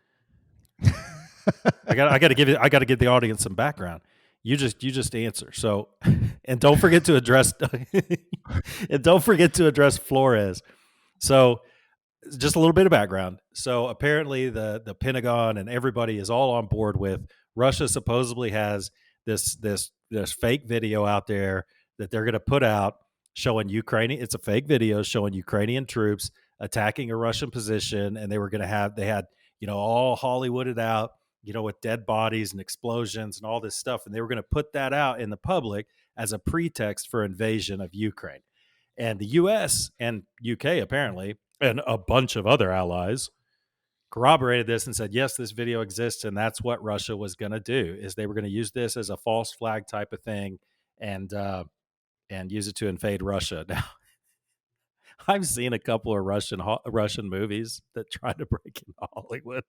I got to give the audience some background. You just answer. So, and don't forget to address and don't forget to address Flores. So, just a little bit of background. So, apparently the Pentagon and everybody is all on board with Russia supposedly has this fake video out there that they're going to put out showing Ukraine. It's a fake video showing Ukrainian troops attacking a Russian position, and they had all Hollywooded out, with dead bodies and explosions and all this stuff. And they were going to put that out in the public as a pretext for invasion of Ukraine. And the US and UK, apparently, and a bunch of other allies corroborated this and said, yes, this video exists. And that's what Russia was going to do, is they were going to use this as a false flag type of thing and use it to invade Russia. Now, I've seen a couple of Russian movies that try to break into Hollywood.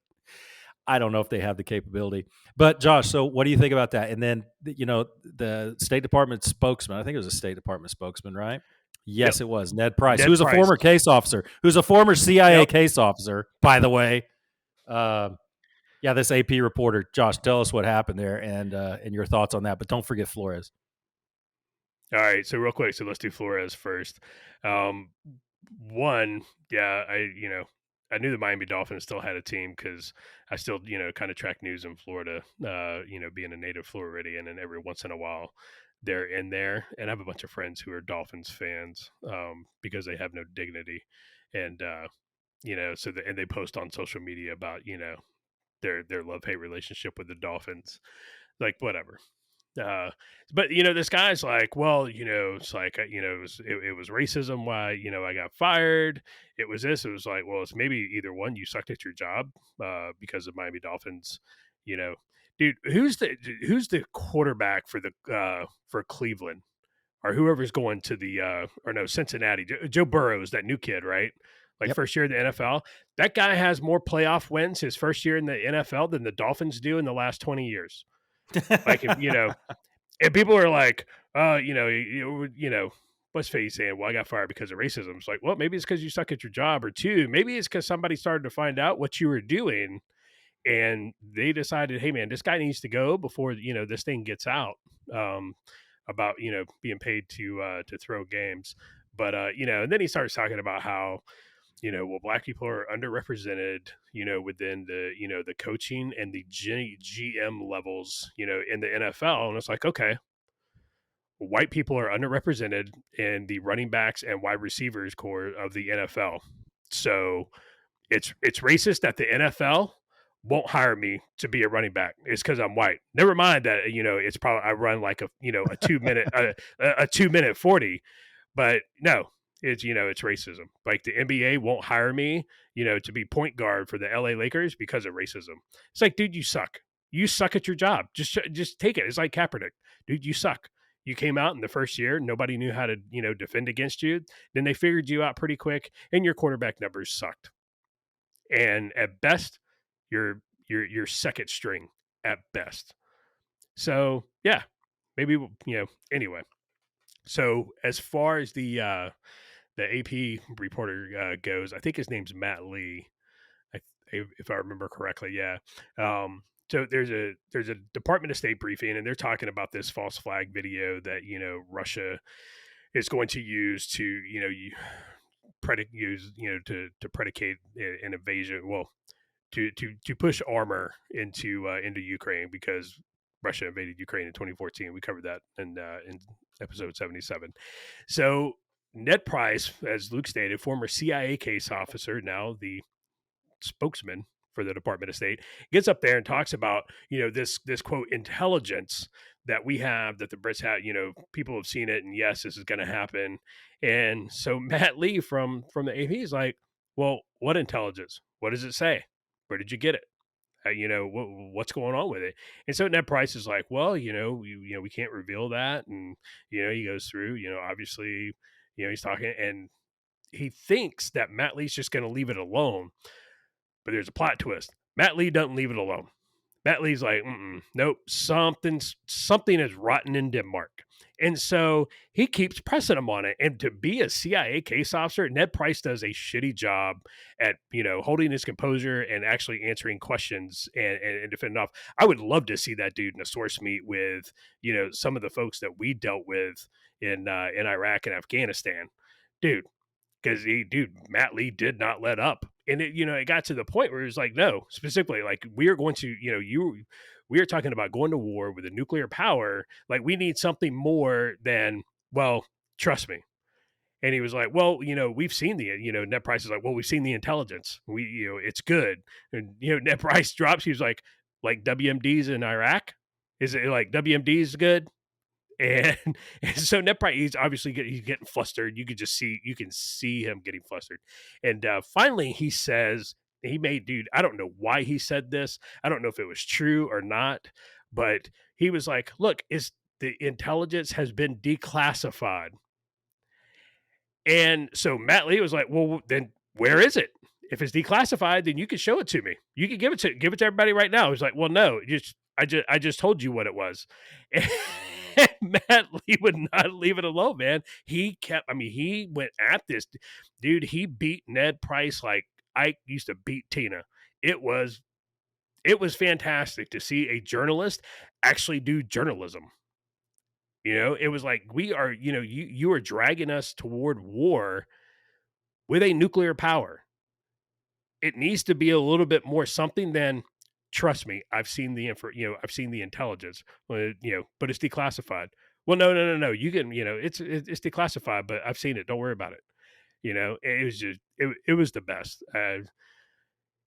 I don't know if they have the capability. But Josh, so what do you think about that? And then, the State Department spokesman, I think it was a State Department spokesman, right? yep, Yes, it was Ned Price, Ned who's a Price. former case officer, who's a former CIA Yep. case officer, by the way. Yeah, this AP reporter, Josh, tell us what happened there and your thoughts on that. But don't forget Flores. All right. So real quick. So let's do Flores first. Um, One, yeah, I knew the Miami Dolphins still had a team because I still, kind of track news in Florida, being a native Floridian, and every once in a while they're in there. And I have a bunch of friends who are Dolphins fans because they have no dignity. And, and they post on social media about, their love hate relationship with the Dolphins. Like, whatever. Uh, but this guy's like, well, it's like, it was racism. Why, I got fired. It was this. It was like, well, it's maybe either one. You sucked at your job because of Miami Dolphins. You know, dude, who's the quarterback for Cleveland or whoever's going to the or no Cincinnati? Joe Burrow, that new kid, right? Like Yep. first year in the NFL. That guy has more playoff wins his first year in the NFL than the Dolphins do in the last 20 years. Like, and people are like, what's Fade saying? Well, I got fired because of racism. It's like, well, maybe it's because you suck at your job, or two, maybe it's because somebody started to find out what you were doing, and they decided, hey, man, this guy needs to go before this thing gets out about being paid to throw games. But and then he starts talking about how well, black people are underrepresented, within the coaching and the GM levels, in the NFL. And it's like, okay, white people are underrepresented in the running backs and wide receivers core of the NFL. So it's racist that the NFL won't hire me to be a running back. It's because I'm white. Never mind that it's probably I run like a 2 minute a 2 minute 40, but no, it's racism. Like the NBA won't hire me to be point guard for the LA Lakers because of racism. It's like, dude, you suck. You suck at your job. Just take it. It's like Kaepernick, dude. You suck. You came out in the first year, nobody knew how to defend against you. Then they figured you out pretty quick, and your quarterback numbers sucked. And at best, you're second string at best. So yeah, maybe anyway. So as far as the AP reporter goes, I think his name's Matt Lee, if I remember correctly. Yeah. So there's a Department of State briefing, and they're talking about this false flag video that Russia is going to use to to predicate an invasion. Well, to push armor into Ukraine because Russia invaded Ukraine in 2014. We covered that in episode 77. So Ned Price, as Luke stated, former CIA case officer, now the spokesman for the Department of State, gets up there and talks about this quote intelligence that we have, that the Brits have. People have seen it, and yes, this is going to happen. And so Matt Lee from the AP is like, well, what intelligence? What does it say? Where did you get it? What's going on with it? And so Ned Price is like, well, we can't reveal that. And he goes through, obviously, he's talking, and he thinks that Matt Lee's just going to leave it alone. But there's a plot twist. Matt Lee doesn't leave it alone. Matt Lee's like, nope, something is rotten in Denmark. And so he keeps pressing him on it. And to be a CIA case officer, Ned Price does a shitty job at, holding his composure and actually answering questions and defending off. I would love to see that dude in a source meet with, some of the folks that we dealt with in Iraq and Afghanistan. Dude, because Matt Lee did not let up. And it got to the point where it was like, no, specifically, like, we are going to, we are talking about going to war with a nuclear power. Like, we need something more than, well, trust me. And he was like, well, we've seen Ned Price is like, well, we've seen the intelligence. It's good. And, Ned Price drops. He was like WMDs in Iraq. Is it like WMDs good? And so Ned Price, he's obviously he's getting flustered. You can see him getting flustered. And finally, he says, dude, I don't know why he said this. I don't know if it was true or not, but he was like, look, the intelligence has been declassified. And so Matt Lee was like, well, then where is it? If it's declassified, then you can show it to me. You can give it to everybody right now. He's like, well, no, I just told you what it was. And Matt Lee would not leave it alone, man. He went at this dude. He beat Ned Price like I used to beat Tina. It was fantastic to see a journalist actually do journalism. It was like, we are, you are dragging us toward war with a nuclear power. It needs to be a little bit more something than, trust me, I've seen the I've seen the intelligence, but it's declassified. Well, no. You can, it's declassified, but I've seen it. Don't worry about it. It was just, it was the best.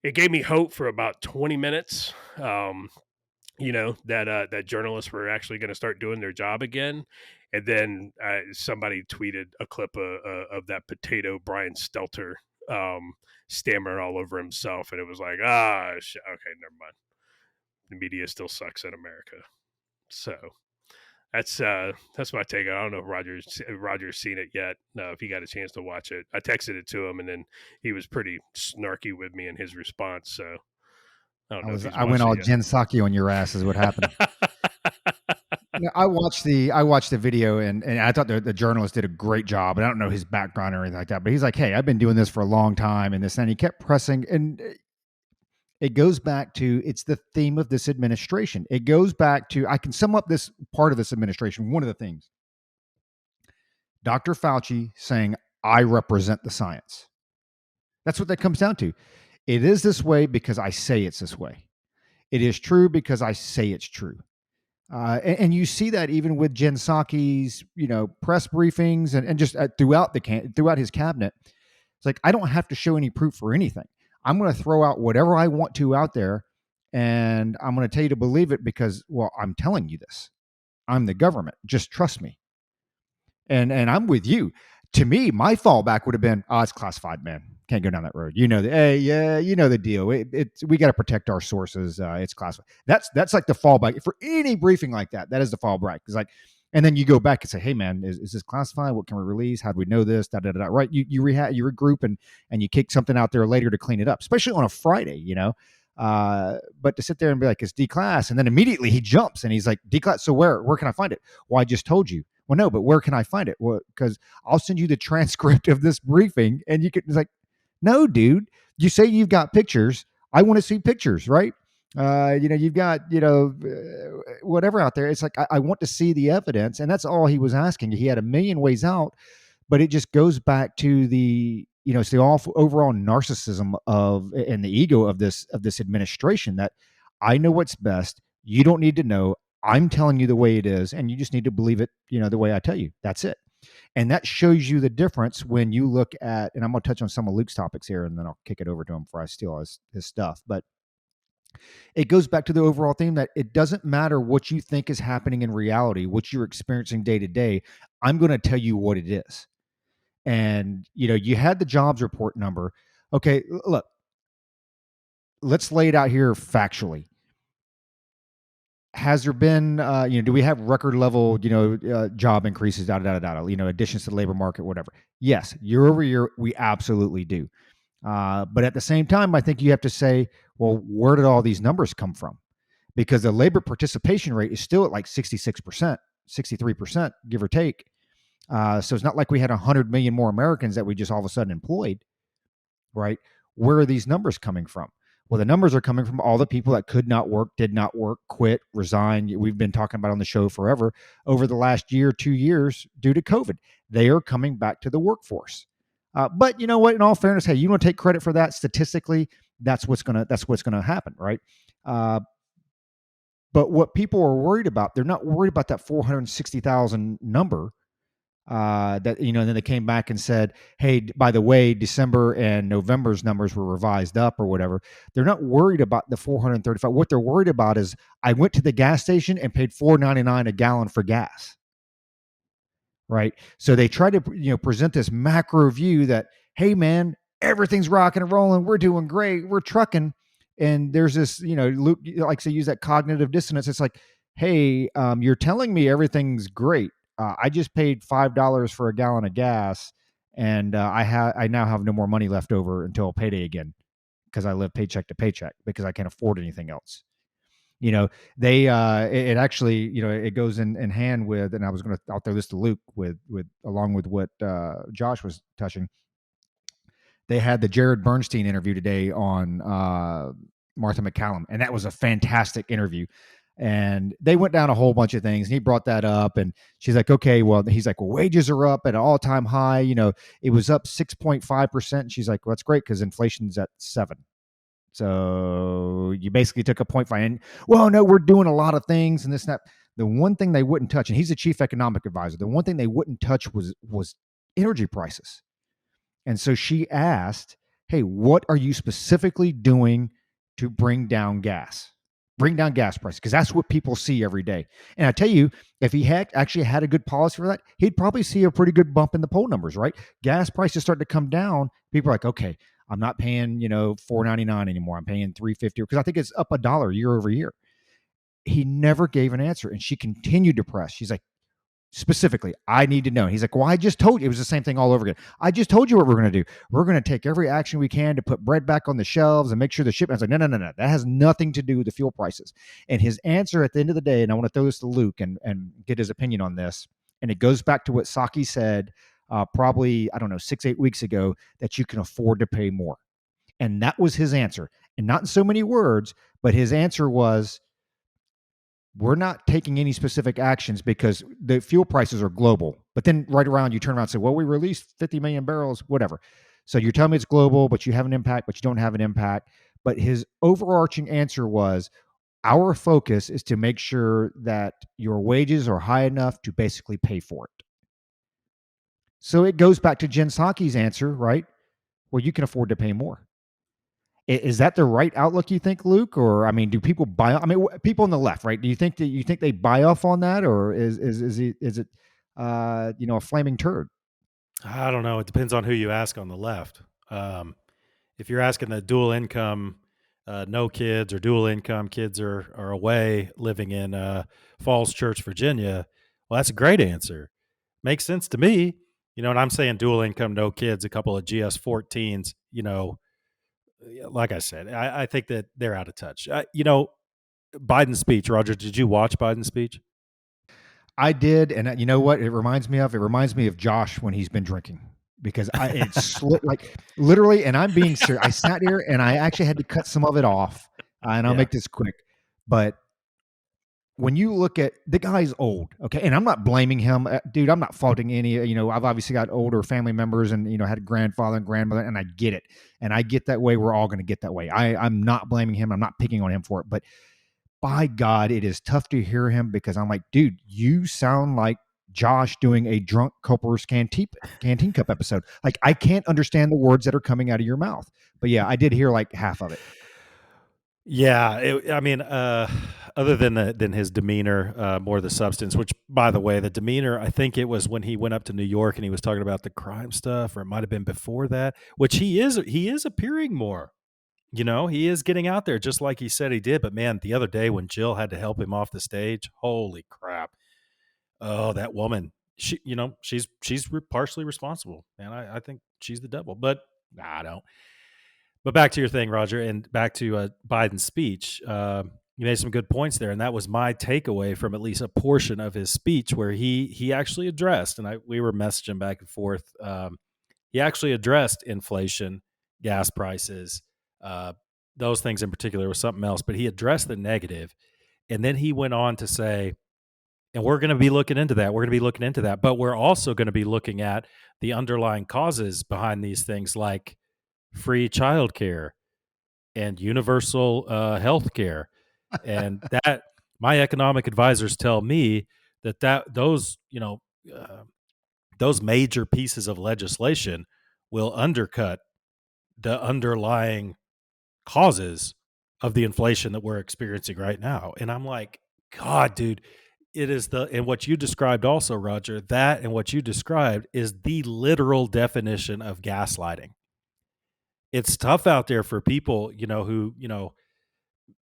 It gave me hope for about 20 minutes. That journalists were actually going to start doing their job again. And then somebody tweeted a clip of that potato Brian Stelter stammering all over himself, and it was like, okay, never mind. The media still sucks in America. So that's my take. I don't know if Roger's seen it yet. No, if he got a chance to watch it, I texted it to him, and then he was pretty snarky with me in his response. So I don't know if he's I went all yet. Jen Psaki on your ass is what happened. I watched the video and I thought the journalist did a great job. And I don't know his background or anything like that, but he's like, hey, I've been doing this for a long time and this, and he kept pressing. And it goes back to, it's the theme of this administration. It goes back to, I can sum up this part of this administration. One of the things, Dr. Fauci saying, I represent the science. That's what that comes down to. It is this way because I say it's this way. It is true because I say it's true. And you see that even with Jen Psaki's, press briefings and just throughout his cabinet. It's like, I don't have to show any proof for anything. I'm going to throw out whatever I want to out there, and I'm going to tell you to believe it because, well, I'm telling you this. I'm the government. Just trust me. And I'm with you. To me, my fallback would have been, oh, it's classified, man. Can't go down that road. Hey, yeah, you know the deal. We got to protect our sources. It's classified. That's like the fallback for any briefing like that. That is the fallback. It's like, and then you go back and say, hey, man, is this classified? What can we release? How do we know this? Da da da. Right? You regroup and you kick something out there later to clean it up, especially on a Friday. But to sit there and be like, it's D-class, and then immediately he jumps and he's like, D-class. So where can I find it? Well, I just told you. Well, no, but where can I find it? Well, because I'll send you the transcript of this briefing, and you can. It's like, no, dude. You say you've got pictures. I want to see pictures, right? You've got whatever out there. It's like I want to see the evidence, and that's all he was asking. He had a million ways out, but it just goes back to it's the overall narcissism and the ego of this administration that I know what's best. You don't need to know. I'm telling you the way it is, and you just need to believe it, the way I tell you. That's it. And that shows you the difference when you look at, and I'm going to touch on some of Luke's topics here, and then I'll kick it over to him before I steal his stuff. But it goes back to the overall theme that it doesn't matter what you think is happening in reality, what you're experiencing day to day. I'm going to tell you what it is. And, you had the jobs report number. Okay, look, let's lay it out here factually. Has there been, do we have record level, job increases, additions to the labor market, whatever? Yes, year over year, we absolutely do. But at the same time, I think you have to say, well, where did all these numbers come from? Because the labor participation rate is still at like 66%, 63%, give or take. So it's not like we had 100 million more Americans that we just all of a sudden employed, right? Where are these numbers coming from? Well, the numbers are coming from all the people that could not work, did not work, quit, resigned. We've been talking about on the show forever over the last year, 2 years due to COVID. They are coming back to the workforce. But you know what? In all fairness, hey, you want to take credit for that statistically? That's what's gonna happen, right? But what people are worried about, they're not worried about that 460,000 number. And then they came back and said, hey, by the way, December and November's numbers were revised up or whatever. They're not worried about the 435. What they're worried about is I went to the gas station and paid $4.99 a gallon for gas. Right. So they try to, present this macro view that, hey, man, everything's rocking and rolling. We're doing great. We're trucking. And there's this, Luke likes to use that cognitive dissonance. It's like, hey, you're telling me everything's great. I just paid $5 for a gallon of gas, and I now have no more money left over until payday again because I live paycheck to paycheck because I can't afford anything else. They it actually, it goes in hand with, and I'll throw this to Luke with along with what Josh was touching. They had the Jared Bernstein interview today on Martha McCallum, and that was a fantastic interview. And they went down a whole bunch of things, and he brought that up, and she's like, okay, well, he's like, well, wages are up at an all-time high. It was up 6.5%. And she's like, well, that's great because inflation's at 7%. So you basically took a 0.5 and, well, no, we're doing a lot of things and this and that. The one thing they wouldn't touch, and he's the chief economic advisor, the one thing they wouldn't touch was energy prices. And so she asked, hey, what are you specifically doing to bring down gas prices? Because that's what people see every day. And I tell you, if he had actually had a good policy for that, he'd probably see a pretty good bump in the poll numbers, right? Gas prices start to come down. People are like, okay, I'm not paying, $4.99 anymore. I'm paying $3.50 because I think it's up $1 year over year. He never gave an answer, and she continued to press. She's like, specifically, I need to know. He's like, well, I just told you. It was the same thing all over again. I just told you what we're going to do. We're going to take every action we can to put bread back on the shelves and make sure the shipment. I was like, no. That has nothing to do with the fuel prices. And his answer at the end of the day, and I want to throw this to Luke and get his opinion on this, and it goes back to what Psaki said probably, 6-8 weeks ago, that you can afford to pay more. And that was his answer. And not in so many words, but his answer was, we're not taking any specific actions because the fuel prices are global. But then right around, you turn around and say, well, we released 50 million barrels, whatever. So you're telling me it's global, but you have an impact, but you don't have an impact. But his overarching answer was, our focus is to make sure that your wages are high enough to basically pay for it. So it goes back to Jen Psaki's answer, right? Well, you can afford to pay more. Is that the right outlook, you think, Luke? Or I mean, do people buy? I mean, people on the left, right? Do you think that they buy off on that, or is it a flaming turd? I don't know. It depends on who you ask on the left. If you're asking the dual income, no kids or dual income kids are away living in Falls Church, Virginia, well, that's a great answer. Makes sense to me. And I'm saying dual income, no kids, a couple of GS14s, like I said, I think that they're out of touch. Biden's speech, Roger, did you watch Biden's speech? I did, and you know what? It reminds me of Josh when he's been drinking, because it's like literally, and I'm being serious. I sat here and I actually had to cut some of it off, and I'll Yeah. make this quick. But when you look at the guy's old, okay, and I'm not blaming him, dude. I'm not faulting any. I've obviously got older family members, and had a grandfather and grandmother, and I get it, and I get that way. We're all going to get that way. I'm not blaming him. I'm not picking on him for it, but by God, it is tough to hear him, because I'm like, dude, you sound like Josh doing a drunk Culper's Canteen Cup episode. Like, I can't understand the words that are coming out of your mouth. But yeah, I did hear like half of it. Yeah, I mean, other than his demeanor, more the substance. Which, by the way, the demeanor, I think it was when he went up to New York and he was talking about the crime stuff, or it might have been before that. Which he is appearing more. He is getting out there, just like he said he did. But man, the other day when Jill had to help him off the stage, holy crap! Oh, that woman, she's partially responsible, and I think she's the devil. But I don't. But back to your thing, Roger, and back to Biden's speech. You made some good points there, and that was my takeaway from at least a portion of his speech, where he actually addressed, and we were messaging back and forth. He actually addressed inflation, gas prices, uh, those things in particular. Was something else, but he addressed the negative, and then he went on to say, and we're going to be looking into that. We're going to be looking into that, but we're also going to be looking at the underlying causes behind these things, like free childcare and universal health care. And that, my economic advisors tell me that those major pieces of legislation will undercut the underlying causes of the inflation that we're experiencing right now. And I'm like, God, dude, it is and what you described also, Roger, that and what you described is the literal definition of gaslighting. It's tough out there for people, who,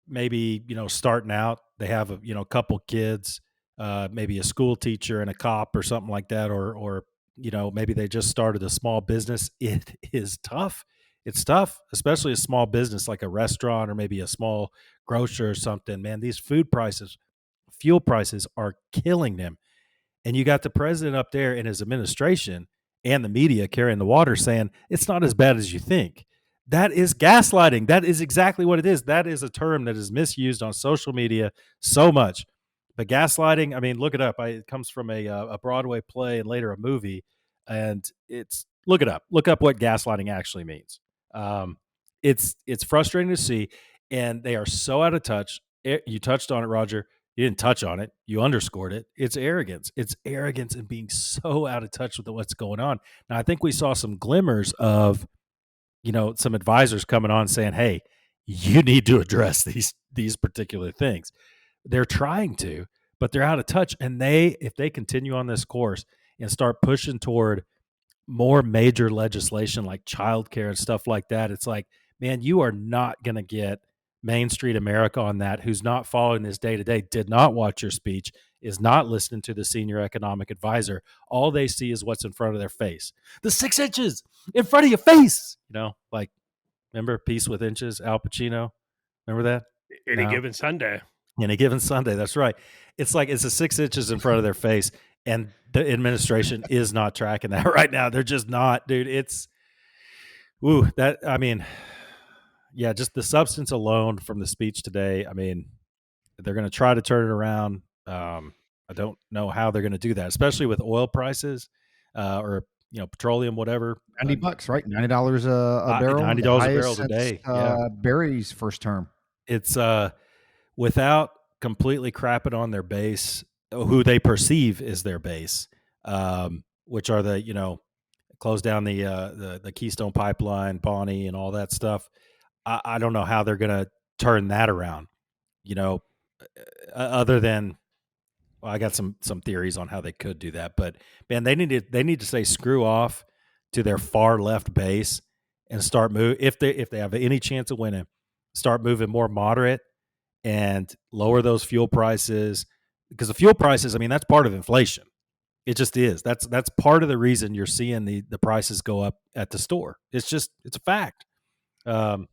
maybe, starting out, they have a couple kids, maybe a school teacher and a cop or something like that, or maybe they just started a small business. It is tough. It's tough, especially a small business like a restaurant or maybe a small grocer or something. Man, these food prices, fuel prices are killing them. And you got the president up there and his administration and the media carrying the water saying it's not as bad as you think. That is gaslighting. That is exactly what it is. That is a term that is misused on social media so much. But gaslighting, I mean, look it up. It comes from a Broadway play and later a movie. And look it up. Look up what gaslighting actually means. Um, it's frustrating to see. And they are so out of touch. You touched on it, Roger. You didn't touch on it. You underscored it. It's arrogance. It's arrogance and being so out of touch with what's going on. Now, I think we saw some glimmers of, some advisors coming on saying, "Hey, you need to address these particular things." They're trying to, but they're out of touch. And if they continue on this course and start pushing toward more major legislation like childcare and stuff like that, it's like, man, you are not going to get Main Street America on that, who's not following this day to day, did not watch your speech, is not listening to the senior economic advisor. All they see is what's in front of their face. The 6 inches in front of your face. Like, remember Peace with Inches, Al Pacino? Remember that? Any No. given Sunday. Any given Sunday. That's right. It's like it's the 6 inches in front of their face. And the administration is not tracking that right now. They're just not, dude. I mean, yeah, just the substance alone from the speech today. I mean, they're going to try to turn it around. I don't know how they're going to do that, especially with oil prices, or petroleum, whatever. 90 bucks, right? $90 a barrel, the $90 a barrel highest today. since, Yeah. Barry's first term. It's without completely crapping on their base, who they perceive is their base, which are close down the Keystone Pipeline, Pawnee, and all that stuff. I don't know how they're gonna turn that around. You know, other than, well, I got some theories on how they could do that, but man, they need to say screw off to their far left base and start move if they have any chance of winning, start moving more moderate and lower those fuel prices, because the fuel prices, I mean, that's part of inflation. It just is. That's part of the reason you're seeing the prices go up at the store. It's a fact. Um,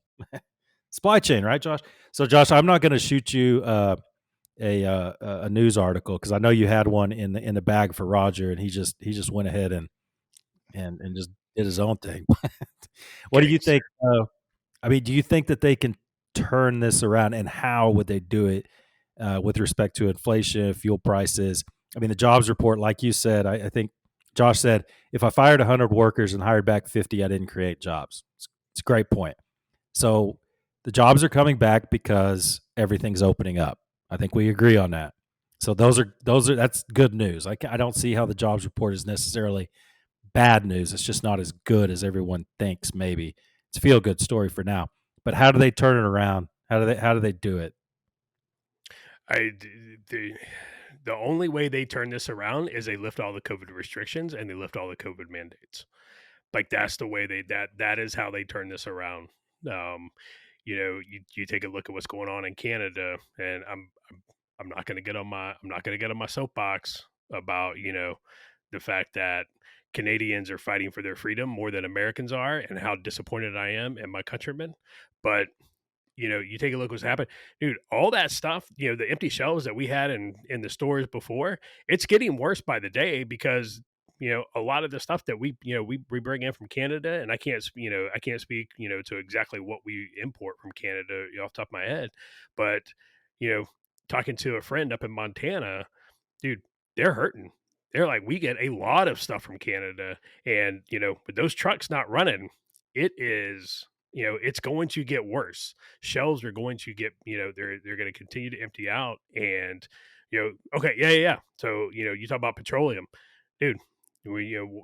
Supply chain, right, Josh? So, Josh, I'm not going to shoot you a news article because I know you had one in the bag for Roger, and he just went ahead and just did his own thing. What do Okay, you sir. think? I mean, do you think that they can turn this around, and how would they do it with respect to inflation, fuel prices? I mean, the jobs report, like you said, I think Josh said, if I fired 100 workers and hired back 50, I didn't create jobs. It's a great point. So the jobs are coming back because everything's opening up. I think we agree on that. So that's good news. I don't see how the jobs report is necessarily bad news. It's just not as good as everyone thinks. Maybe it's a feel good story for now. But how do they turn it around? How do they do it? I the only way they turn this around is they lift all the COVID restrictions and they lift all the COVID mandates. Like that's the way that is how they turn this around. Um, you take a look at what's going on in Canada, and I'm not going to get on my soapbox about the fact that Canadians are fighting for their freedom more than Americans are, and how disappointed I am in my countrymen. But you take a look what's happened, dude. All that stuff, the empty shelves that we had in the stores before, it's getting worse by the day because a lot of the stuff that we bring in from Canada, and I can't speak to exactly what we import from Canada off the top of my head, but you know, talking to a friend up in Montana, dude, they're hurting. They're like, we get a lot of stuff from Canada, and with those trucks not running, it is it's going to get worse. Shelves are going to get they're going to continue to empty out, and okay, yeah. So you talk about petroleum, dude.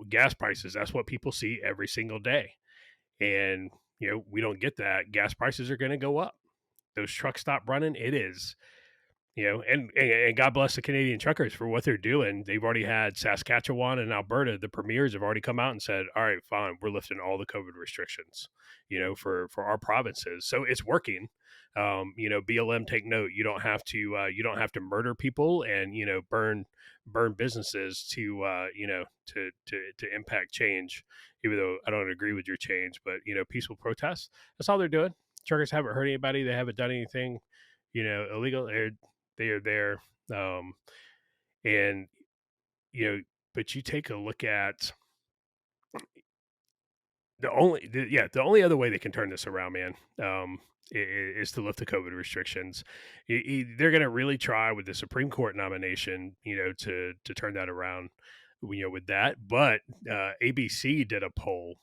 Gas prices. That's what people see every single day, and we don't get that. Gas prices are going to go up. Those trucks stop running. It is and God bless the Canadian truckers for what they're doing. They've already had Saskatchewan and Alberta, the premiers have already come out and said, all right, fine, we're lifting all the COVID restrictions, for our provinces. So it's working. BLM, take note, you don't have to murder people and, burn businesses to impact change, even though I don't agree with your change, but, peaceful protests, that's all they're doing. Truckers haven't hurt anybody. They haven't done anything, illegal. They are there. Um, and, but you take a look at the only other way they can turn this around, man, is to lift the COVID restrictions. They're going to really try with the Supreme Court nomination, to turn that around, with that. But ABC did a poll,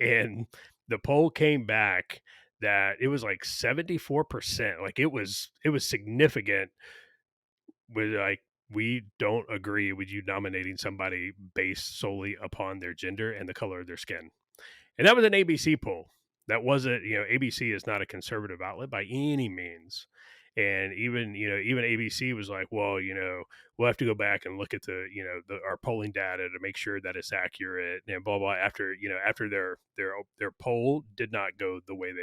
and the poll came back that it was like 74%. Like it was significant. With like, we don't agree with you nominating somebody based solely upon their gender and the color of their skin. And that was an ABC poll. That wasn't, ABC is not a conservative outlet by any means. And even ABC was like, well, we'll have to go back and look at our polling data to make sure that it's accurate and blah blah. After their poll did not go the way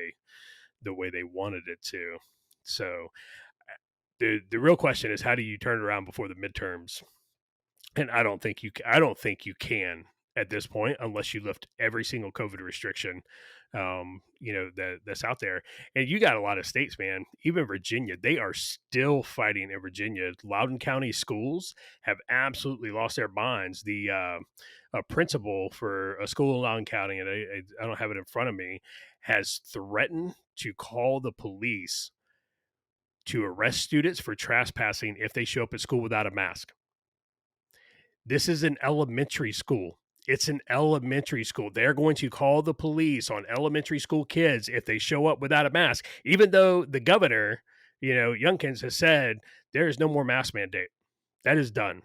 they wanted it to. So the real question is, how do you turn it around before the midterms? And I don't think you can at this point unless you lift every single COVID restriction, that's out there. And you got a lot of states, man. Even Virginia, they are still fighting in Virginia. Loudoun County schools have absolutely lost their minds. The a principal for a school in Loudoun County, and I don't have it in front of me, has threatened to call the police to arrest students for trespassing if they show up at school without a mask. This is an elementary school. It's an elementary school. They're going to call the police on elementary school kids if they show up without a mask, even though the governor, Youngkins has said there is no more mask mandate. That is done.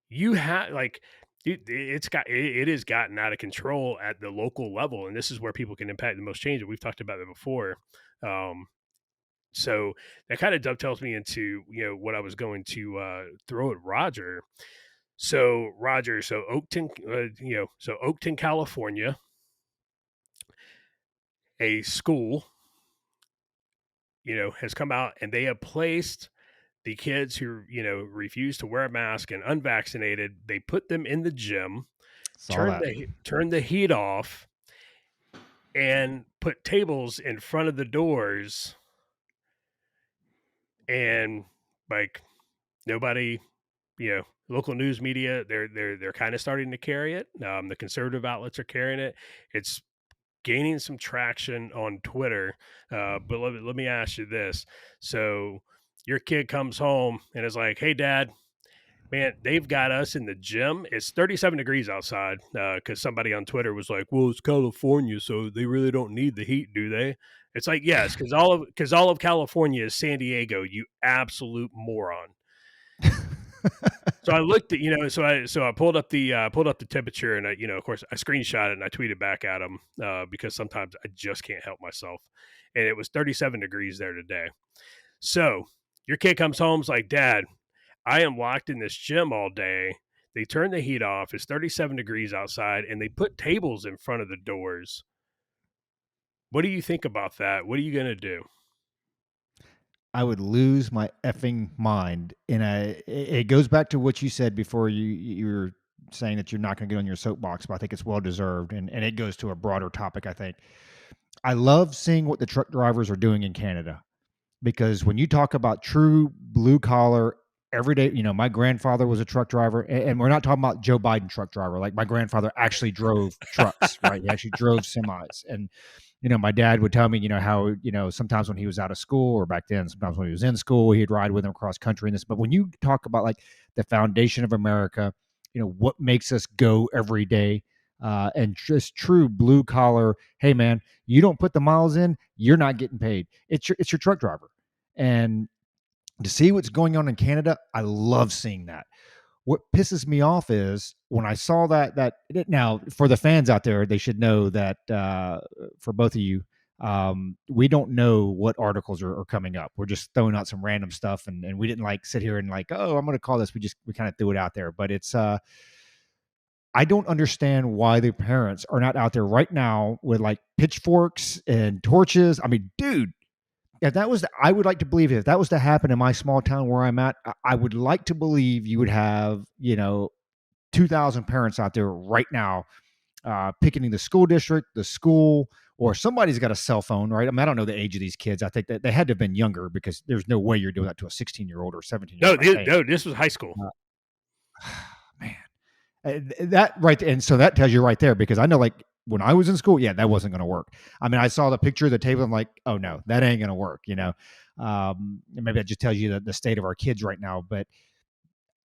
You have like it has gotten out of control at the local level, and this is where people can impact the most change. And we've talked about it before. Um, so that kind of dovetails me into what I was going to throw at Roger. So Roger, so Oakton, California, a school, has come out and they have placed the kids who refuse to wear a mask and unvaccinated. They put them in the gym, Saw that. turn the heat off, and put tables in front of the doors, and like nobody, local news media, they're kind of starting to carry it. The conservative outlets are carrying it. It's gaining some traction on Twitter. But let me ask you this: so your kid comes home and is like, "Hey, Dad, man, they've got us in the gym. It's 37 degrees outside." Because somebody on Twitter was like, "Well, it's California, so they really don't need the heat, do they?" It's like, yes, because all of California is San Diego. You absolute moron. So I looked at, so I pulled up the temperature, and of course I screenshot it and I tweeted back at him because sometimes I just can't help myself, and it was 37 degrees there today. So your kid comes home, is like, "Dad, I am locked in this gym all day. They turn the heat off. It's 37 degrees outside, and they put tables in front of the doors." What do you think about that? What are you gonna do? I would lose my effing mind. It goes back to what you said before. You were saying that you're not going to get on your soapbox, but I think it's well deserved, and it goes to a broader topic. I think I love seeing what the truck drivers are doing in Canada, because when you talk about true blue collar everyday, my grandfather was a truck driver, and we're not talking about Joe Biden truck driver. Like, my grandfather actually drove trucks, right? He actually drove semis. And my dad would tell me, how, sometimes when he was out of school, or back then, sometimes when he was in school, he'd ride with him across country and this. But when you talk about like the foundation of America, what makes us go every day, and just true blue collar, hey man, you don't put the miles in, you're not getting paid. It's your truck driver. And to see what's going on in Canada, I love seeing that. What pisses me off is when I saw that now, for the fans out there, they should know that, for both of you, we don't know what articles are coming up. We're just throwing out some random stuff, and we didn't like sit here and like, oh, I'm going to call this. We kind of threw it out there, but it's I don't understand why the parents are not out there right now with like pitchforks and torches. I mean, dude, I would like to believe if that was to happen in my small town where I'm at, I would like to believe you would have, 2,000 parents out there right now, picketing the school district, the school, or somebody's got a cell phone, right? I mean, I don't know the age of these kids. I think that they had to have been younger, because there's no way you're doing that to a 16-year-old or 17-year-old. No, this was high school. Man, that right. And so that tells you right there, because I know, like, when I was in school, yeah, that wasn't going to work. I mean, I saw the picture of the table. I'm like, oh no, that ain't going to work. Maybe that just tells you the state of our kids right now. But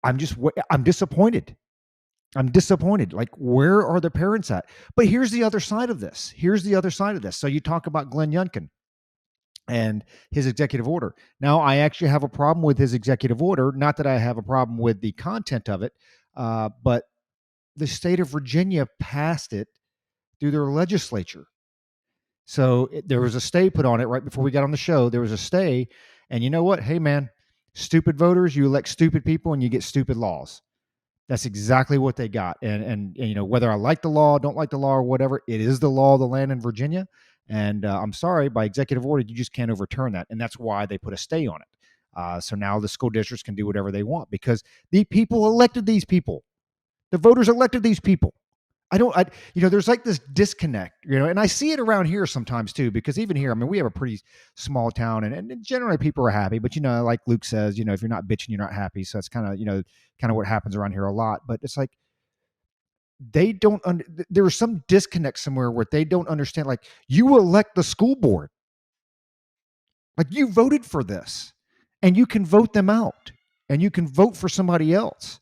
I'm disappointed. I'm disappointed. Like, where are the parents at? But here's the other side of this. So you talk about Glenn Youngkin and his executive order. Now, I actually have a problem with his executive order. Not that I have a problem with the content of it, but the state of Virginia passed it through their legislature. So there was a stay put on it right before we got on the show. There was a stay. And you know what? Hey, man, stupid voters, you elect stupid people and you get stupid laws. That's exactly what they got. And whether I like the law, don't like the law, or whatever, it is the law of the land in Virginia. And I'm sorry, by executive order, you just can't overturn that. And that's why they put a stay on it. So now the school districts can do whatever they want, because the people elected these people. The voters elected these people. There's like this disconnect, and I see it around here sometimes too, because even here, I mean, we have a pretty small town, and generally people are happy, but like Luke says, if you're not bitching, you're not happy. So that's kind of what happens around here a lot. But it's like, they don't, there is some disconnect somewhere where they don't understand, like, you elect the school board, like, you voted for this, and you can vote them out, and you can vote for somebody else.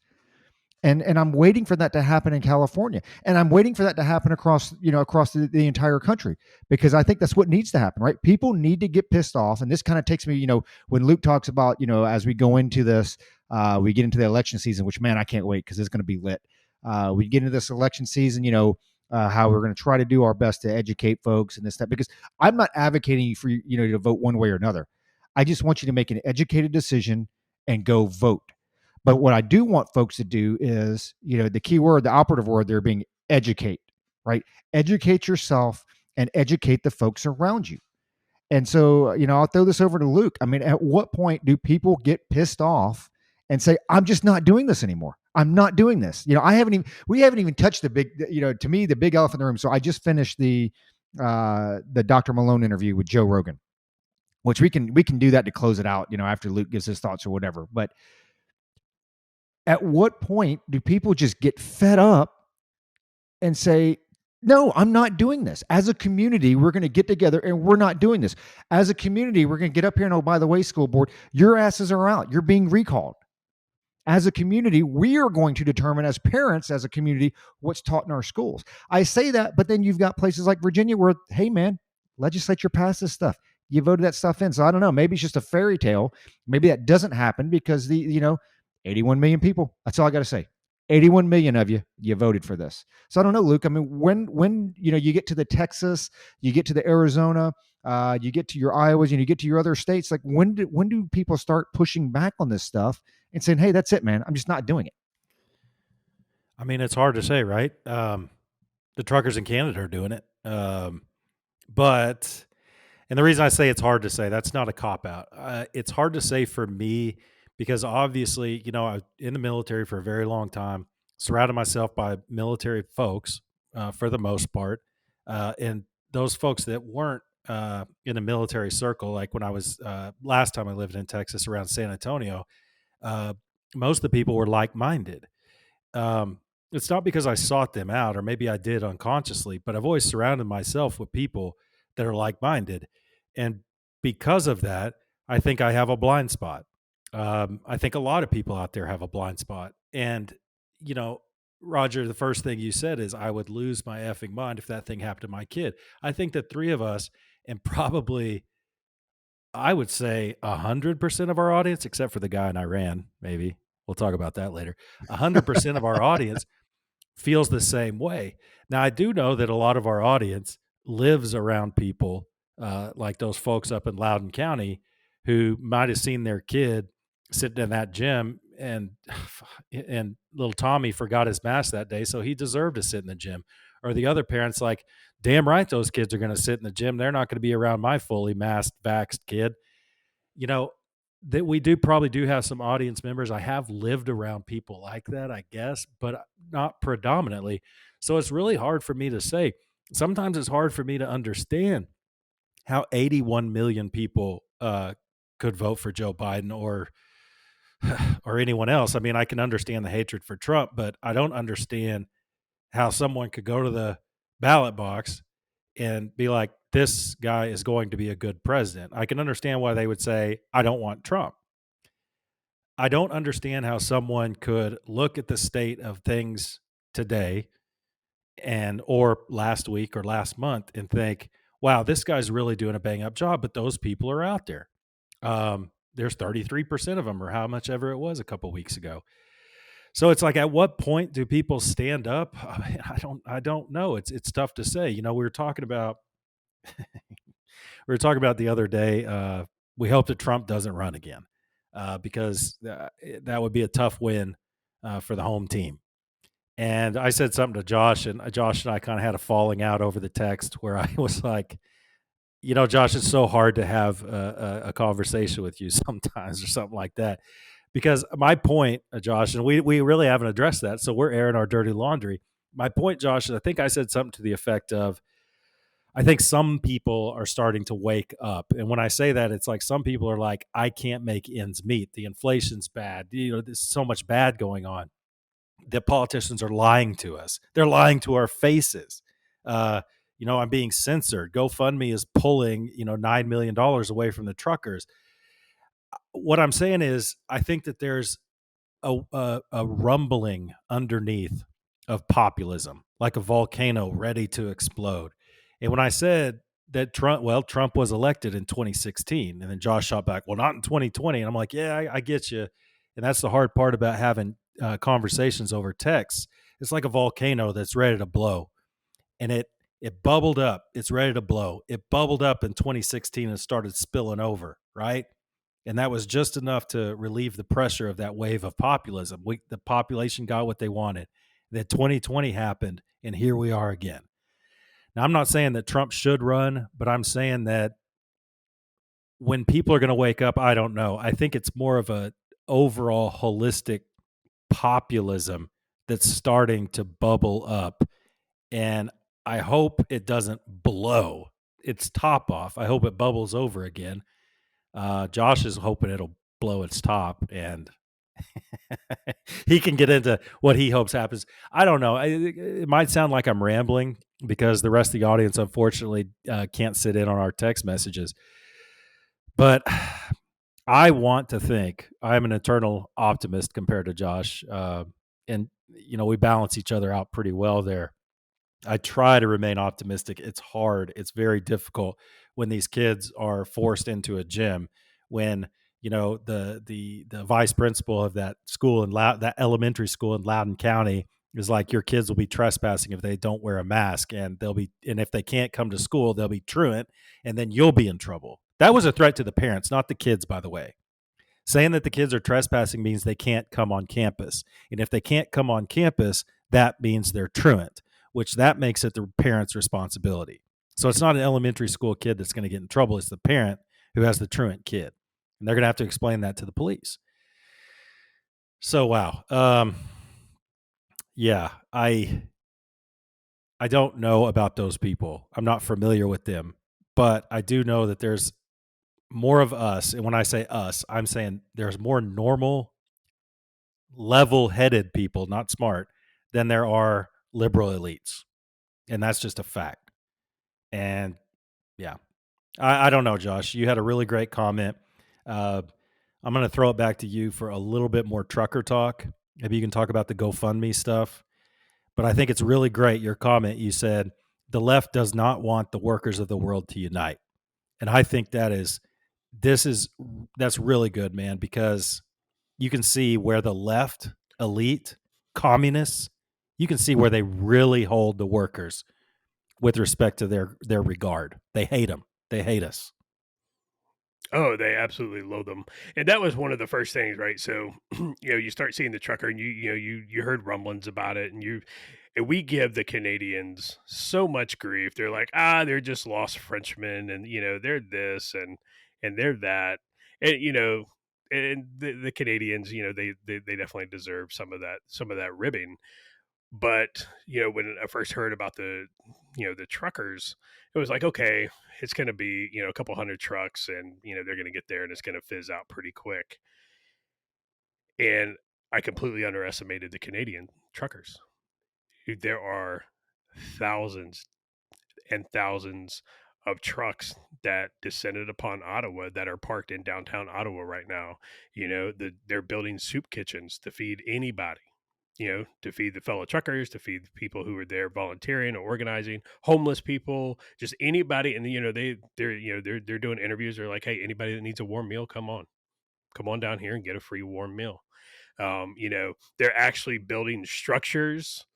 And I'm waiting for that to happen in California, and I'm waiting for that to happen across across the entire country, because I think that's what needs to happen, right? People need to get pissed off, and this kind of takes me, when Luke talks about, as we go into this, we get into the election season, which, man, I can't wait, because it's going to be lit. We get into this election season, how we're going to try to do our best to educate folks and this stuff, because I'm not advocating for you to vote one way or another. I just want you to make an educated decision and go vote. But what I do want folks to do is, the key word, the operative word there being educate, right? Educate yourself and educate the folks around you. And so, I'll throw this over to Luke. I mean, at what point do people get pissed off and say, I'm just not doing this anymore? I'm not doing this. We haven't even touched the big, to me, the big elephant in the room. So I just finished the Dr. Malone interview with Joe Rogan, which we can do that to close it out, after Luke gives his thoughts or whatever. But at what point do people just get fed up and say, no, I'm not doing this? As a community, we're going to get together and we're not doing this. As a community, we're going to get up here and, oh, by the way, school board, your asses are out. You're being recalled. As a community, we are going to determine, as parents, as a community, what's taught in our schools. I say that, but then you've got places like Virginia where, hey, man, legislature passed this stuff. You voted that stuff in. So I don't know. Maybe it's just a fairy tale. Maybe that doesn't happen because 81 million people. That's all I got to say. 81 million of you voted for this. So I don't know, Luke. I mean, when you get to the Texas, you get to the Arizona, you get to your Iowas, and you get to your other states, like when do people start pushing back on this stuff and saying, hey, that's it, man, I'm just not doing it? I mean, it's hard to say, right? The truckers in Canada are doing it. But and the reason I say it's hard to say, that's not a cop out. It's hard to say for me because obviously, I was in the military for a very long time, surrounded myself by military folks for the most part. And those folks that weren't in a military circle, like when I was last time I lived in Texas around San Antonio, uh, most of the people were like minded. It's not because I sought them out, or maybe I did unconsciously, but I've always surrounded myself with people that are like minded. And because of that, I think I have a blind spot. I think a lot of people out there have a blind spot. And, you know, Roger, the first thing you said is I would lose my effing mind if that thing happened to my kid. I think the three of us, and probably I would say 100% of our audience, except for the guy in Iran, maybe we'll talk about that later. 100% of our audience feels the same way. Now, I do know that a lot of our audience lives around people like those folks up in Loudoun County who might have seen their kid sitting in that gym and little Tommy forgot his mask that day, so he deserved to sit in the gym. Or the other parents like, damn right, those kids are going to sit in the gym. They're not going to be around my fully masked, vaxxed kid. You know, that we do probably do have some audience members. I have lived around people like that, I guess, but not predominantly. So it's really hard for me to say. Sometimes it's hard for me to understand how 81 million people could vote for Joe Biden or anyone else. I mean, I can understand the hatred for Trump, but I don't understand how someone could go to the ballot box and be like, this guy is going to be a good president. I can understand why they would say, I don't want Trump. I don't understand how someone could look at the state of things today and or last week or last month and think, wow, this guy's really doing a bang up job, but those people are out there. There's 33% of them or how much ever it was a couple weeks ago. So it's like, at what point do people stand up? I don't know. It's tough to say. You know, we were talking about the other day. We hope that Trump doesn't run again because that would be a tough win for the home team. And I said something to Josh, and Josh and I kind of had a falling out over the text where I was like, you know, Josh, it's so hard to have a conversation with you sometimes or something like that. Because my point, Josh, and we really haven't addressed that, so we're airing our dirty laundry. My point, Josh, is I think I said something to the effect of, I think some people are starting to wake up. And when I say that, it's like some people are like, I can't make ends meet. The inflation's bad. You know, there's so much bad going on. The politicians are lying to us. They're lying to our faces. You know, I'm being censored. GoFundMe is pulling, $9 million away from the truckers. What I'm saying is, I think that there's a rumbling underneath of populism, like a volcano ready to explode. And when I said that Trump was elected in 2016, and then Josh shot back, well, not in 2020. And I'm like, yeah, I get you. And that's the hard part about having conversations over text. It's like a volcano that's ready to blow, and it bubbled up. It's ready to blow. It bubbled up in 2016 and started spilling over, right? And that was just enough to relieve the pressure of that wave of populism. The population got what they wanted. Then 2020 happened, and here we are again. Now, I'm not saying that Trump should run, but I'm saying that when people are going to wake up, I don't know. I think it's more of a overall holistic populism that's starting to bubble up, and I hope it doesn't blow its top off. I hope it bubbles over again. Josh is hoping it'll blow its top, and he can get into what he hopes happens. I don't know. It might sound like I'm rambling because the rest of the audience, unfortunately, can't sit in on our text messages. But I want to think I'm an eternal optimist compared to Josh. And, we balance each other out pretty well there. I try to remain optimistic. It's hard. It's very difficult when these kids are forced into a gym. When the vice principal of that school in that elementary school in Loudoun County is like, your kids will be trespassing if they don't wear a mask, and if they can't come to school, they'll be truant, and then you'll be in trouble. That was a threat to the parents, not the kids, by the way. Saying that the kids are trespassing means they can't come on campus. And if they can't come on campus, that means they're truant, which that makes it the parent's responsibility. So it's not an elementary school kid that's going to get in trouble. It's the parent who has the truant kid. And they're going to have to explain that to the police. So, wow. Yeah, I don't know about those people. I'm not familiar with them, but I do know that there's more of us. And when I say us, I'm saying there's more normal, level-headed people, not smart, than there are liberal elites. And that's just a fact. And yeah, I don't know, Josh. You had a really great comment. I'm going to throw it back to you for a little bit more trucker talk. Maybe you can talk about the GoFundMe stuff. But I think it's really great, your comment. You said the left does not want the workers of the world to unite. And I think that's really good, man, because you can see where the left, elite, communists, you can see where they really hold the workers with respect to their regard. They hate them. They hate us. Oh, they absolutely loathe them, and that was one of the first things, right? So, you start seeing the trucker, and you heard rumblings about it, and we give the Canadians so much grief. They're like, they're just lost Frenchmen, and they're this and they're that, and the Canadians, they definitely deserve some of that ribbing. But when I first heard about the truckers, it was like, okay, it's going to be a couple hundred trucks, and they're going to get there, and it's going to fizz out pretty quick. And I completely underestimated the Canadian truckers. There are thousands and thousands of trucks that descended upon Ottawa that are parked in downtown Ottawa right now. They're building soup kitchens to feed anybody. To feed the fellow truckers, to feed the people who are there volunteering or organizing, homeless people, just anybody. And they're doing interviews. They're like, hey, anybody that needs a warm meal, come on down here and get a free warm meal. They're actually building structures.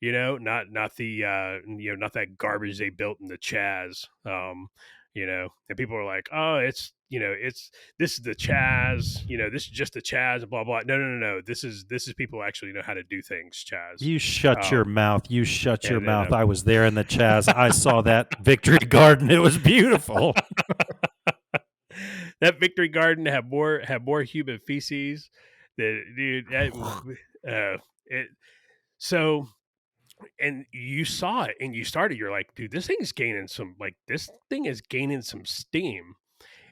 Not that garbage they built in the Chaz. And people are like, oh, it's this is the Chaz. This is just the Chaz. Blah blah. No, no, no, no. This is people actually know how to do things. Chaz. You shut your mouth. You shut your and then, mouth. I was there in the Chaz. I saw that Victory Garden. It was beautiful. That Victory Garden had more human feces. So, and you saw it, and you're like, dude, this thing is gaining some steam.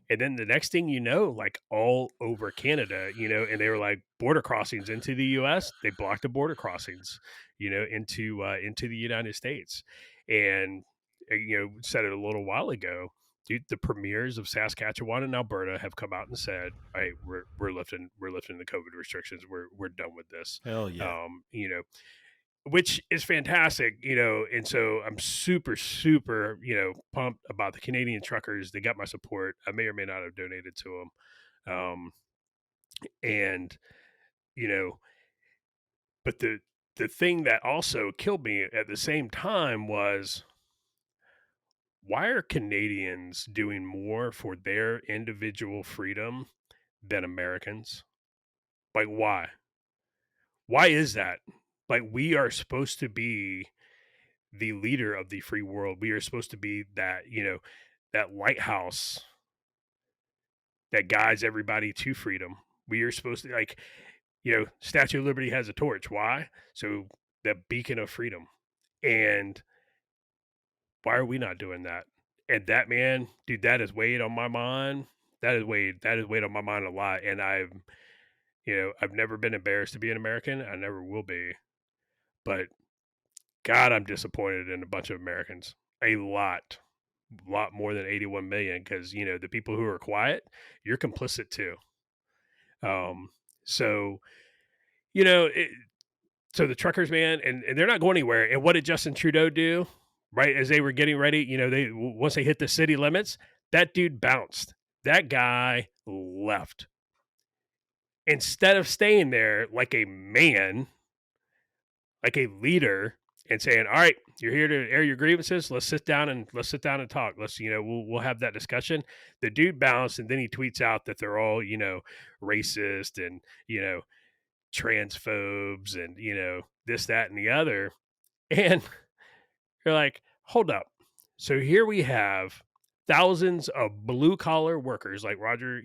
And then the next thing you know, like all over Canada, and they were like border crossings into the US, they blocked the border crossings, into the United States. And said it a little while ago, dude, the premiers of Saskatchewan and Alberta have come out and said, "Hey, we're lifting the COVID restrictions. We're done with this." Hell yeah. You know, which is fantastic, and so I'm super, super, pumped about the Canadian truckers. They got my support. I may or may not have donated to them. And, you know, but the thing that also killed me at the same time was, why are Canadians doing more for their individual freedom than Americans? Like, why? Why is that? Like, we are supposed to be the leader of the free world. We are supposed to be that, that lighthouse that guides everybody to freedom. We are supposed to, like, Statue of Liberty has a torch. Why? So the beacon of freedom. And why are we not doing that? And that, man, dude, that has weighed on my mind. That has weighed on my mind a lot. And I've never been embarrassed to be an American. I never will be. But God, I'm disappointed in a bunch of Americans. A lot more than 81 million, because the people who are quiet, you're complicit too. So you know it, so the truckers, man, and they're not going anywhere. And what did Justin Trudeau do? Right as they were getting ready, they once they hit the city limits, that dude bounced. That guy left instead of staying there like a man, like a leader, and saying, "All right, you're here to air your grievances. Let's sit down and talk. We'll have that discussion." The dude bounced, and then he tweets out that they're all racist and transphobes and this, that, and the other. And you're like, hold up. So here we have thousands of blue collar workers like Roger,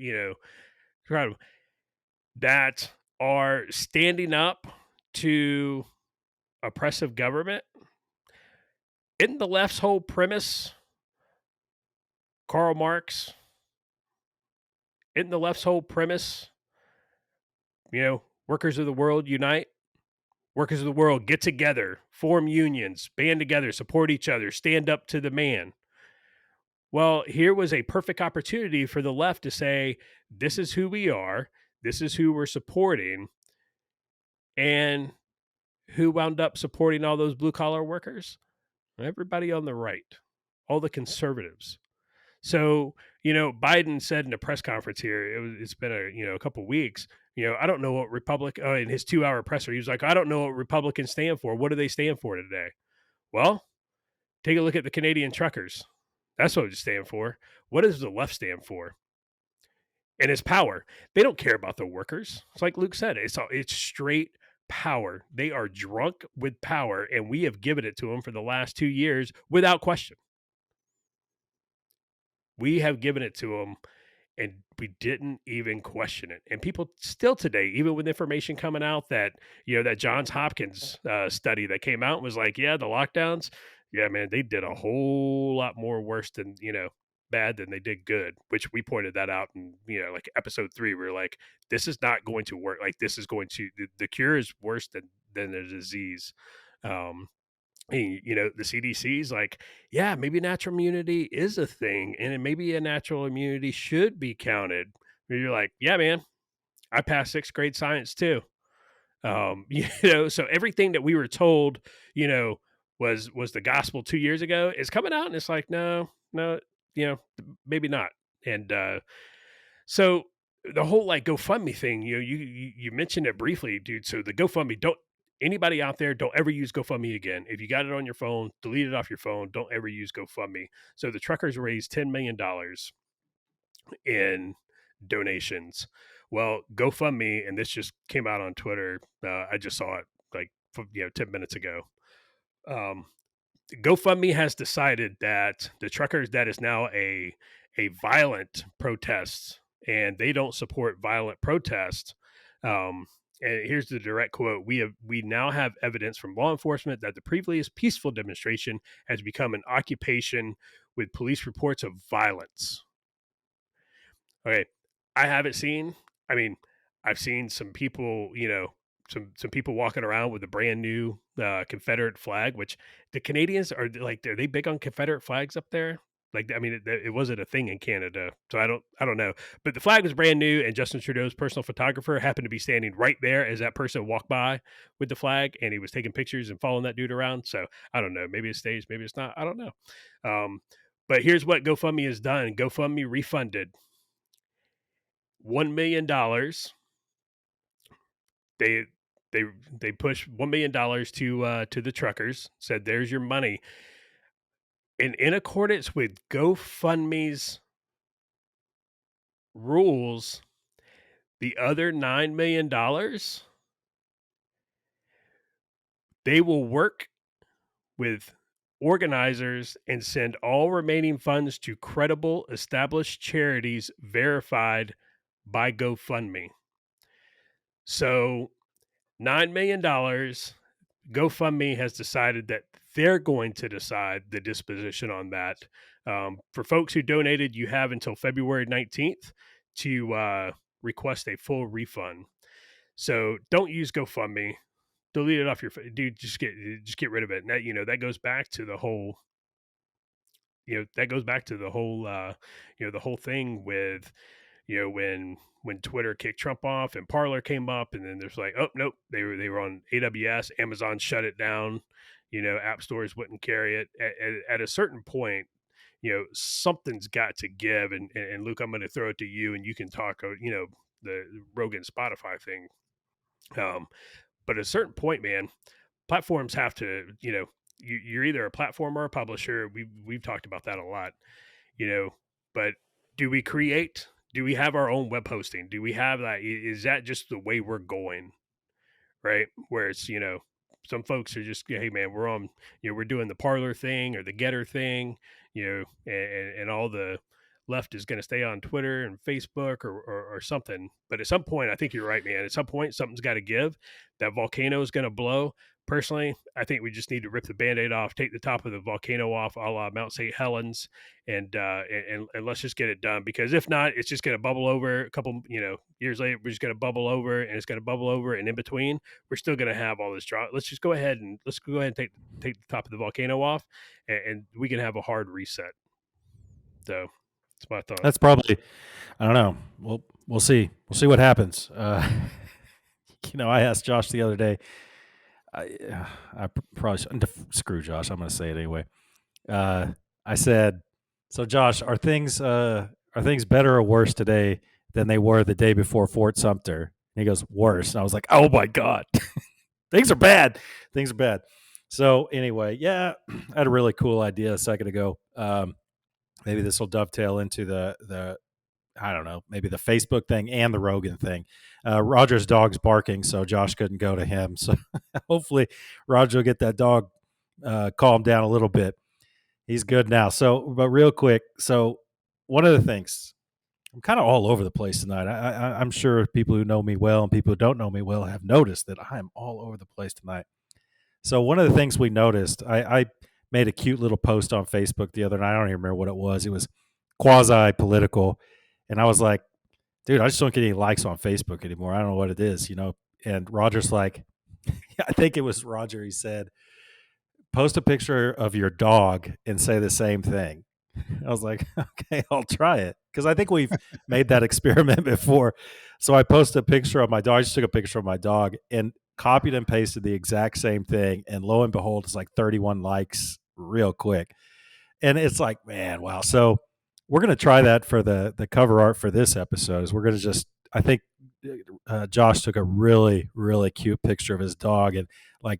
that are standing up to oppressive government. Isn't the left's whole premise, Karl Marx? Isn't the left's whole premise, workers of the world unite? Workers of the world get together, form unions, band together, support each other, stand up to the man. Well, here was a perfect opportunity for the left to say, this is who we are, this is who we're supporting. And who wound up supporting all those blue collar workers? Everybody on the right, all the conservatives. So, Biden said in a press conference here, it's been a couple weeks, I don't know what in his 2-hour presser, he was like, I don't know what Republicans stand for. What do they stand for today? Well, take a look at the Canadian truckers. That's what they stand for. What does the left stand for? And it's power. They don't care about the workers. It's like Luke said, it's straight power. They are drunk with power, and we have given it to them for the last 2 years without question. We have given it to them, and we didn't even question it. And people still today, even with information coming out that, that Johns Hopkins study that came out was like, yeah, the lockdowns, yeah, man, they did a whole lot more worse than, bad than they did good, which we pointed that out in, like episode 3. We are like, this is not going to work. Like, this is going to, the cure is worse than the disease. The CDC's like, yeah, maybe natural immunity is a thing, and maybe a natural immunity should be counted. And you're like, yeah, man, I passed 6th grade science too. So everything that we were told, was the gospel 2 years ago is coming out, and it's like, no, maybe not. And so the whole like GoFundMe thing, you mentioned it briefly, dude. So the GoFundMe, don't anybody out there, don't ever use GoFundMe again. If you got it on your phone, delete it off your phone. Don't ever use GoFundMe. So the truckers raised $10 million in donations. Well, GoFundMe, and this just came out on Twitter. I just saw it like 10 minutes ago. GoFundMe has decided that the truckers, that is now a violent protest, and they don't support violent protest. And here's the direct quote: "We now have evidence from law enforcement that the previous peaceful demonstration has become an occupation with police reports of violence." Okay, I haven't seen. I mean, I've seen some people, some people walking around with a brand new Confederate flag. Which the Canadians are like, are they big on Confederate flags up there? Like, I mean, it wasn't a thing in Canada, so I don't know. But the flag was brand new, and Justin Trudeau's personal photographer happened to be standing right there as that person walked by with the flag, and he was taking pictures and following that dude around. So I don't know. Maybe it's staged, maybe it's not. I don't know. But here's what GoFundMe has done. GoFundMe refunded $1 million. They they they pushed $1 million to the truckers. Said, "There's your money." And in accordance with GoFundMe's rules, the other $9 million, they will work with organizers and send all remaining funds to credible, established charities verified by GoFundMe. So $9 million, GoFundMe has decided that they're going to decide the disposition on that. For folks who donated, you have until February 19th to request a full refund. So don't use GoFundMe. Delete it off your dude. Just get rid of it. And that, that goes back to the whole. That goes back to the whole. The whole thing with, when Twitter kicked Trump off and Parler came up, and then there's like, oh nope, they were on AWS. Amazon shut it down. App stores wouldn't carry it. At a certain point, something's got to give. And Luke, I'm going to throw it to you, and you can talk. The Rogan Spotify thing. But at a certain point, man, platforms have to, you're either a platform or a publisher. We've talked about that a lot, but do we create? Do we have our own web hosting? Do we have that? Is that just the way we're going? Right? Where it's, some folks are just, hey man, we're on, we're doing the Parler thing or the Getter thing, and all the left is going to stay on Twitter and Facebook or something. But at some point, I think you're right, man. At some point, something's got to give. That volcano is going to blow. Personally, I think we just need to rip the Band-Aid off, take the top of the volcano off, a la Mount St. Helens, and let's just get it done. Because if not, it's just going to bubble over a couple, years later. We're just going to bubble over, and it's going to bubble over, and in between, we're still going to have all this drop. Let's go ahead and take the top of the volcano off, and we can have a hard reset. So that's my thought. That's probably, I don't know. We'll see. We'll see what happens. I asked Josh the other day. I probably shouldn't. Screw Josh. I'm going to say it anyway. I said, "So Josh, are things better or worse today than they were the day before Fort Sumter?" And he goes, "Worse." And I was like, "Oh my God, things are bad. Things are bad." So anyway, yeah, I had a really cool idea a second ago. Maybe this will dovetail into the I don't know, maybe the Facebook thing and the Rogan thing. Roger's dog's barking, so Josh couldn't go to him. So hopefully Roger will get that dog calmed down a little bit. He's good now. So, but real quick, so one of the things, I'm kind of all over the place tonight. I'm sure people who know me well and people who don't know me well have noticed that I'm all over the place tonight. So one of the things we noticed, I made a cute little post on Facebook the other night. I don't even remember what it was. It was quasi-political. And I was like, dude, I just don't get any likes on Facebook anymore. I don't know what it is, And Roger's like, I think it was Roger. He said, post a picture of your dog and say the same thing. I was like, okay, I'll try it. Because I think we've made that experiment before. So I posted a picture of my dog. I just took a picture of my dog and copied and pasted the exact same thing. And lo and behold, it's like 31 likes real quick. And it's like, man, wow. So we're going to try that for the cover art for this episode. Is we're going to just, I think Josh took a really, really cute picture of his dog. And like,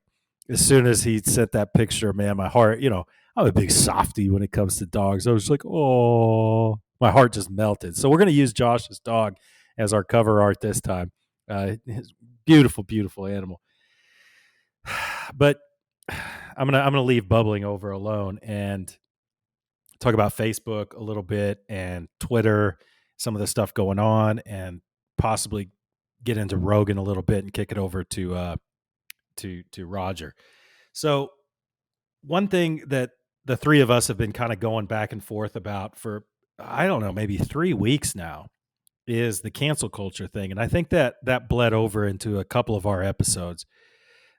as soon as he sent that picture, man, my heart, I'm a big softie when it comes to dogs. I was like, oh, my heart just melted. So we're going to use Josh's dog as our cover art this time. His beautiful, beautiful animal. But I'm gonna leave bubbling over alone and talk about Facebook a little bit and Twitter, some of the stuff going on, and possibly get into Rogan a little bit and kick it over to Roger. So one thing that the three of us have been kind of going back and forth about for, I don't know, maybe 3 weeks now is the cancel culture thing. And I think that bled over into a couple of our episodes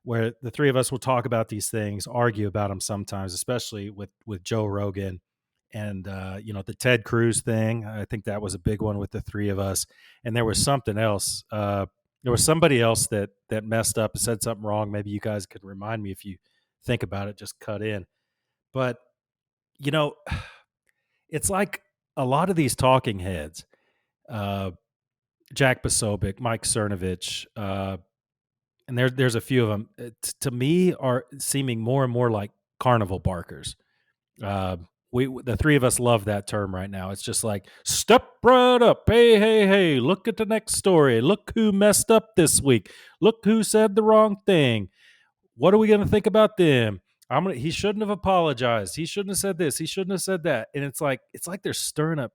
where the three of us will talk about these things, argue about them sometimes, especially with Joe Rogan. and the Ted Cruz thing. I think that was a big one with the three of us. And there was something else. There was somebody else that messed up and said something wrong. Maybe you guys could remind me if you think about it. Just cut in. But you know, it's like a lot of these talking heads, uh, Jack Posobiec, Mike Cernovich, and there's a few of them. To me, are seeming more and more like carnival barkers. Uh, the three of us love that term right now. It's just like step right up. Hey, hey, hey! Look at the next story. Look who messed up this week. Look who said the wrong thing. What are we going to think about them? He shouldn't have apologized. He shouldn't have said this. He shouldn't have said that. And it's like they're stirring up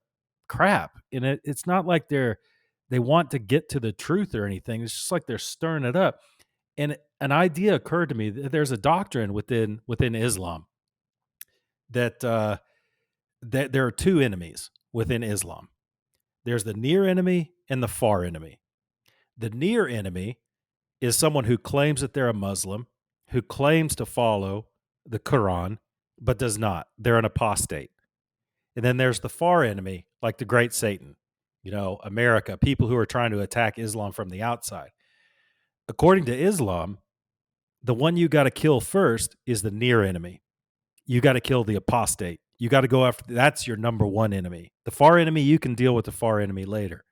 crap. And it's not like they want to get to the truth or anything. It's just like they're stirring it up. And an idea occurred to me. There's a doctrine within Islam that there are two enemies within Islam. There's the near enemy and the far enemy. The near enemy is someone who claims that they're a Muslim, who claims to follow the Quran, but does not. They're an apostate. And then there's the far enemy, like the great Satan, America, people who are trying to attack Islam from the outside. According to Islam, the one you got to kill first is the near enemy. You got to kill the apostate. You got to go after that's your number one enemy. The far enemy, you can deal with the far enemy later.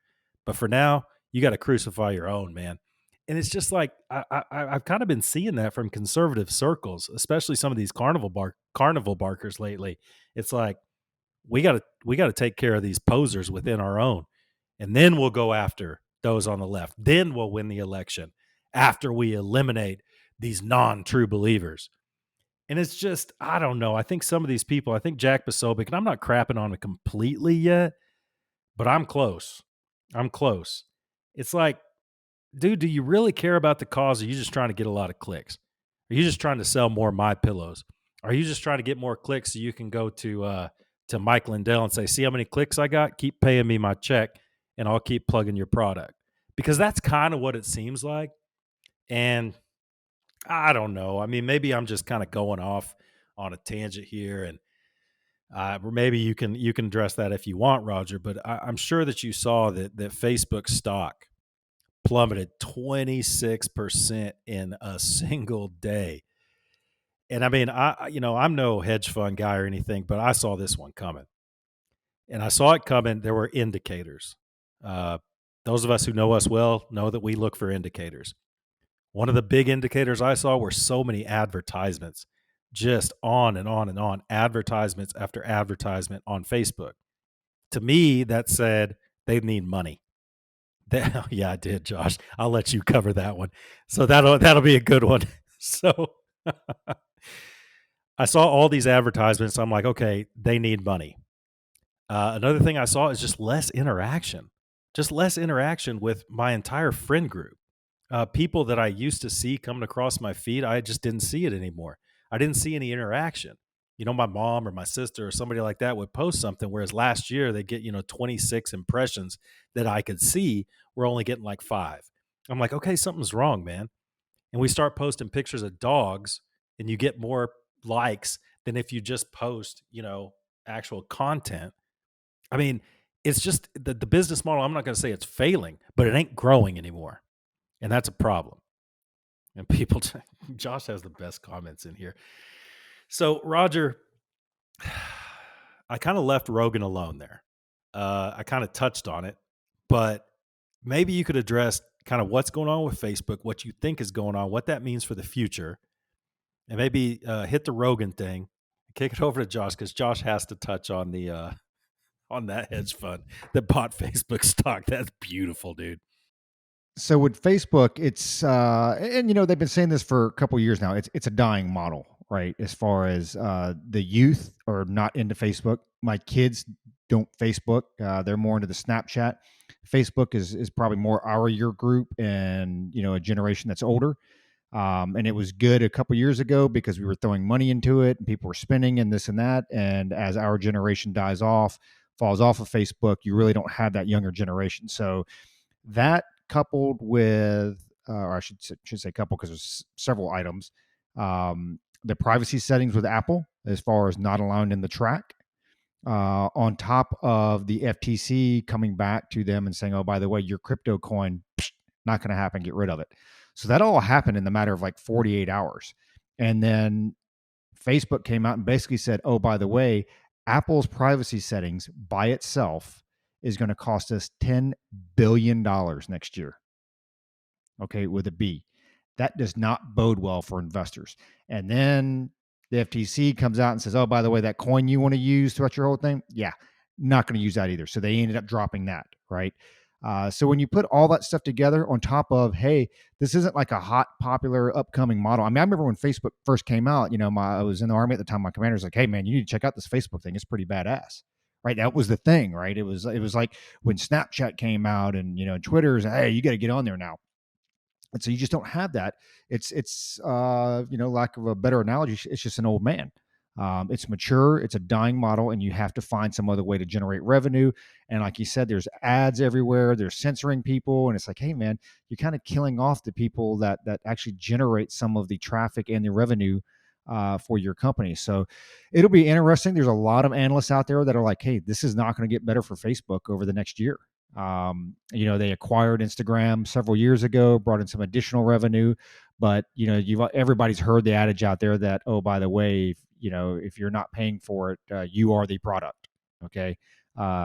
But for now, you got to crucify your own, man. And it's just like I've kind of been seeing that from conservative circles, especially some of these carnival barkers lately. It's like we got to take care of these posers within our own, and then we'll go after those on the left. Then we'll win the election after we eliminate these non-true believers. And it's just, I don't know. I think some of these people, I think Jack Posobiec, and I'm not crapping on it completely yet, but I'm close. I'm close. It's like, dude, do you really care about the cause? Or are you just trying to get a lot of clicks? Are you just trying to sell more My Pillows? Are you just trying to get more clicks so you can go to Mike Lindell and say, see how many clicks I got? Keep paying me my check and I'll keep plugging your product. Because that's kind of what it seems like. And I don't know. I mean, maybe I'm just kind of going off on a tangent here, and maybe you can address that if you want, Roger. But I'm sure that you saw that Facebook stock plummeted 26% in a single day. And I mean, I'm no hedge fund guy or anything, but I saw this one coming, and I saw it coming. There were indicators. Those of us who know us well know that we look for indicators. One of the big indicators I saw were so many advertisements, just on and on and on, advertisements after advertisement on Facebook. To me, that said they need money. Yeah, I did, Josh. I'll let you cover that one. So that'll be a good one. So I saw all these advertisements. I'm like, okay, they need money. Another thing I saw is just less interaction with my entire friend group. People that I used to see coming across my feed, I just didn't see it anymore. I didn't see any interaction. My mom or my sister or somebody like that would post something, whereas last year they get, 26 impressions that I could see. We're only getting like 5. I'm like, okay, something's wrong, man. And we start posting pictures of dogs and you get more likes than if you just post, actual content. I mean, it's just the business model. I'm not going to say it's failing, but it ain't growing anymore. And that's a problem. And people, Josh has the best comments in here. So, Roger, I kind of left Rogan alone there. I kind of touched on it, but maybe you could address kind of what's going on with Facebook, what you think is going on, what that means for the future, and maybe hit the Rogan thing, kick it over to Josh, because Josh has to touch on the on that hedge fund that bought Facebook stock. That's beautiful, dude. So with Facebook, it's and they've been saying this for a couple of years now. It's a dying model, right? As far as the youth are not into Facebook. My kids don't Facebook. They're more into the Snapchat. Facebook is probably more our year group and a generation that's older. And it was good a couple years ago because we were throwing money into it and people were spending and this and that. And as our generation falls off of Facebook, you really don't have that younger generation. So that coupled with, or I should say couple because there's several items, the privacy settings with Apple as far as not allowing them to track. on top of the FTC coming back to them and saying, oh, by the way, your crypto coin, not going to happen, get rid of it. So that all happened in the matter of like 48 hours. And then Facebook came out and basically said, oh, by the way, Apple's privacy settings by itself is going to cost us $10 billion next year. Okay, with a B. That does not bode well for investors. And then the FTC comes out and says, oh, by the way, that coin you want to use throughout your whole thing, yeah, not going to use that either. So they ended up dropping that, right? So when you put all that stuff together on top of, hey, this isn't like a hot, popular, upcoming model. I mean, I remember when Facebook first came out, I was in the Army at the time. My commander was like, hey, man, you need to check out this Facebook thing. It's pretty badass. Right. That was the thing, right? It was like when Snapchat came out and, Twitter's, hey, you got to get on there now. And so you just don't have that. It's lack of a better analogy, it's just an old man. It's mature, it's a dying model, and you have to find some other way to generate revenue. And like you said, there's ads everywhere, they're censoring people, and it's like, hey man, you're kind of killing off the people that actually generate some of the traffic and the revenue for your company. So it'll be interesting. There's a lot of analysts out there that are like, hey, this is not going to get better for Facebook over the next year. They acquired Instagram several years ago, brought in some additional revenue, but everybody's heard the adage out there that, oh, by the way, if you're not paying for it, you are the product. Okay.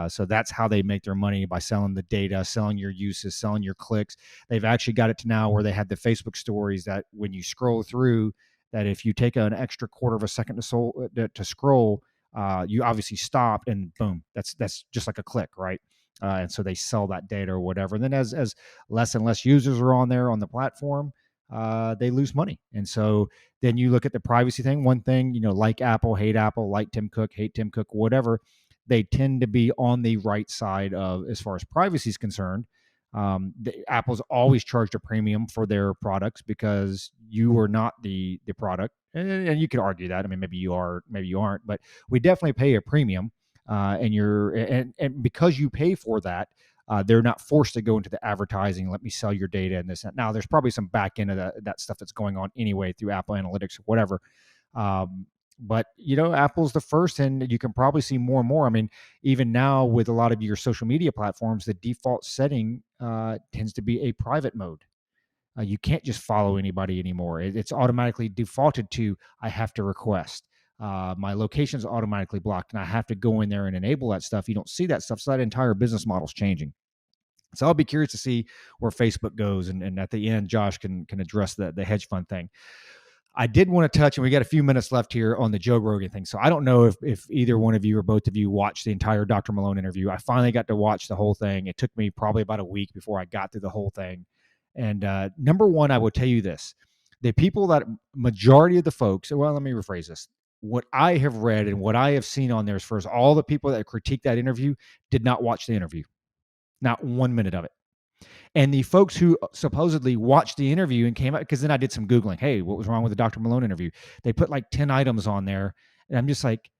So that's how they make their money, by selling the data, selling your uses, selling your clicks. They've actually got it to now where they have the Facebook stories that when you scroll through, that if you take an extra quarter of a second to scroll, you obviously stop and boom, that's just like a click, right? And so they sell that data or whatever. And then as less and less users are on there on the platform, they lose money. And so then you look at the privacy thing. One thing, like Apple, hate Apple, like Tim Cook, hate Tim Cook, whatever. They tend to be on the right side of as far as privacy is concerned. Apple's always charged a premium for their products because you are not the product, and you could argue that. I mean, maybe you are, maybe you aren't, but we definitely pay a premium. And because you pay for that, they're not forced to go into the advertising. Let me sell your data and this. Now, there's probably some back end of that stuff that's going on anyway through Apple Analytics or whatever. But Apple's the first, and you can probably see more and more. I mean, even now with a lot of your social media platforms, the default setting tends to be a private mode. You can't just follow anybody anymore. It's automatically defaulted to, I have to request. My location's automatically blocked, and I have to go in there and enable that stuff. You don't see that stuff, so that entire business model's changing. So I'll be curious to see where Facebook goes, and at the end, Josh can address the hedge fund thing. I did want to touch, and we got a few minutes left here on the Joe Rogan thing. So I don't know if either one of you or both of you watched the entire Dr. Malone interview. I finally got to watch the whole thing. It took me probably about a week before I got through the whole thing. And number one, I will tell you this. The people that majority of the folks, well, let me rephrase this. What I have read and what I have seen on there as far as all the people that critique that interview did not watch the interview. Not 1 minute of it. And the folks who supposedly watched the interview and came out, because then I did some Googling. Hey, what was wrong with the Dr. Malone interview? They put like 10 items on there. And I'm just like,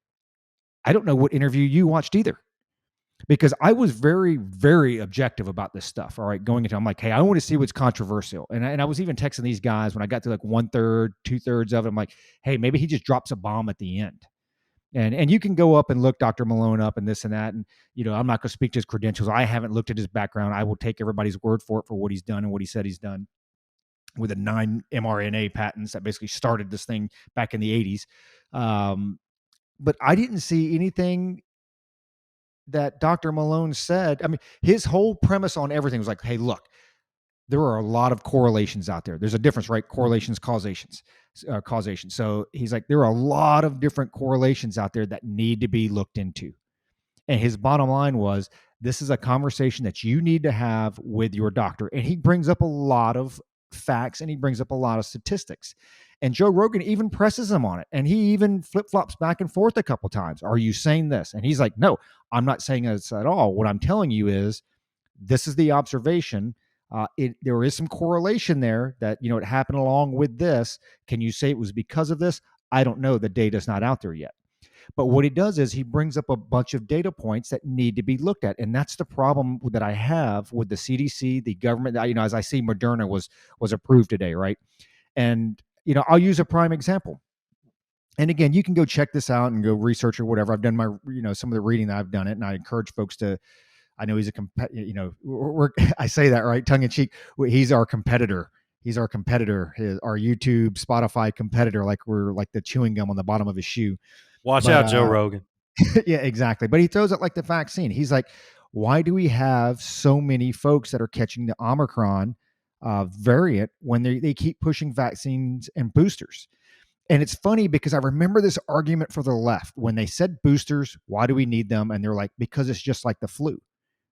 I don't know what interview you watched either. Because I was very, very objective about this stuff. All right. Going into, I'm like, hey, I want to see what's controversial. And I was even texting these guys when I got to like 1/3, 2/3 of it. I'm like, hey, maybe he just drops a bomb at the end. And you can go up and look Dr. Malone up and this and that. And, I'm not going to speak to his credentials. I haven't looked at his background. I will take everybody's word for it for what he's done and what he said he's done with the 9 mRNA patents that basically started this thing back in the 80s. But I didn't see anything that Dr. Malone said. I mean, his whole premise on everything was like, hey, look, there are a lot of correlations out there. There's a difference, right? Correlations, causation. So he's like, there are a lot of different correlations out there that need to be looked into. And his bottom line was, this is a conversation that you need to have with your doctor. And he brings up a lot of facts and he brings up a lot of statistics. And Joe Rogan even presses him on it. And he even flip-flops back and forth a couple times. Are you saying this? And he's like, no, I'm not saying this at all. What I'm telling you is, this is the observation. There is some correlation there that, it happened along with this. Can you say it was because of this? I don't know. The data's not out there yet. But what he does is he brings up a bunch of data points that need to be looked at. And that's the problem that I have with the CDC, the government. As I see, Moderna was approved today, right? And, I'll use a prime example. And again, you can go check this out and go research or whatever. I've done my, some of the reading that I've done it, and I encourage folks to. I know he's a I say that right, tongue in cheek. He's our competitor. He's our competitor. Our YouTube, Spotify competitor. Like we're like the chewing gum on the bottom of his shoe. Watch But out, Joe Rogan. yeah, exactly. But he throws it like the vaccine. He's like, why do we have so many folks that are catching the Omicron variant when they keep pushing vaccines and boosters? And it's funny because I remember this argument for the left when they said boosters, why do we need them? And they're like, because it's just like the flu,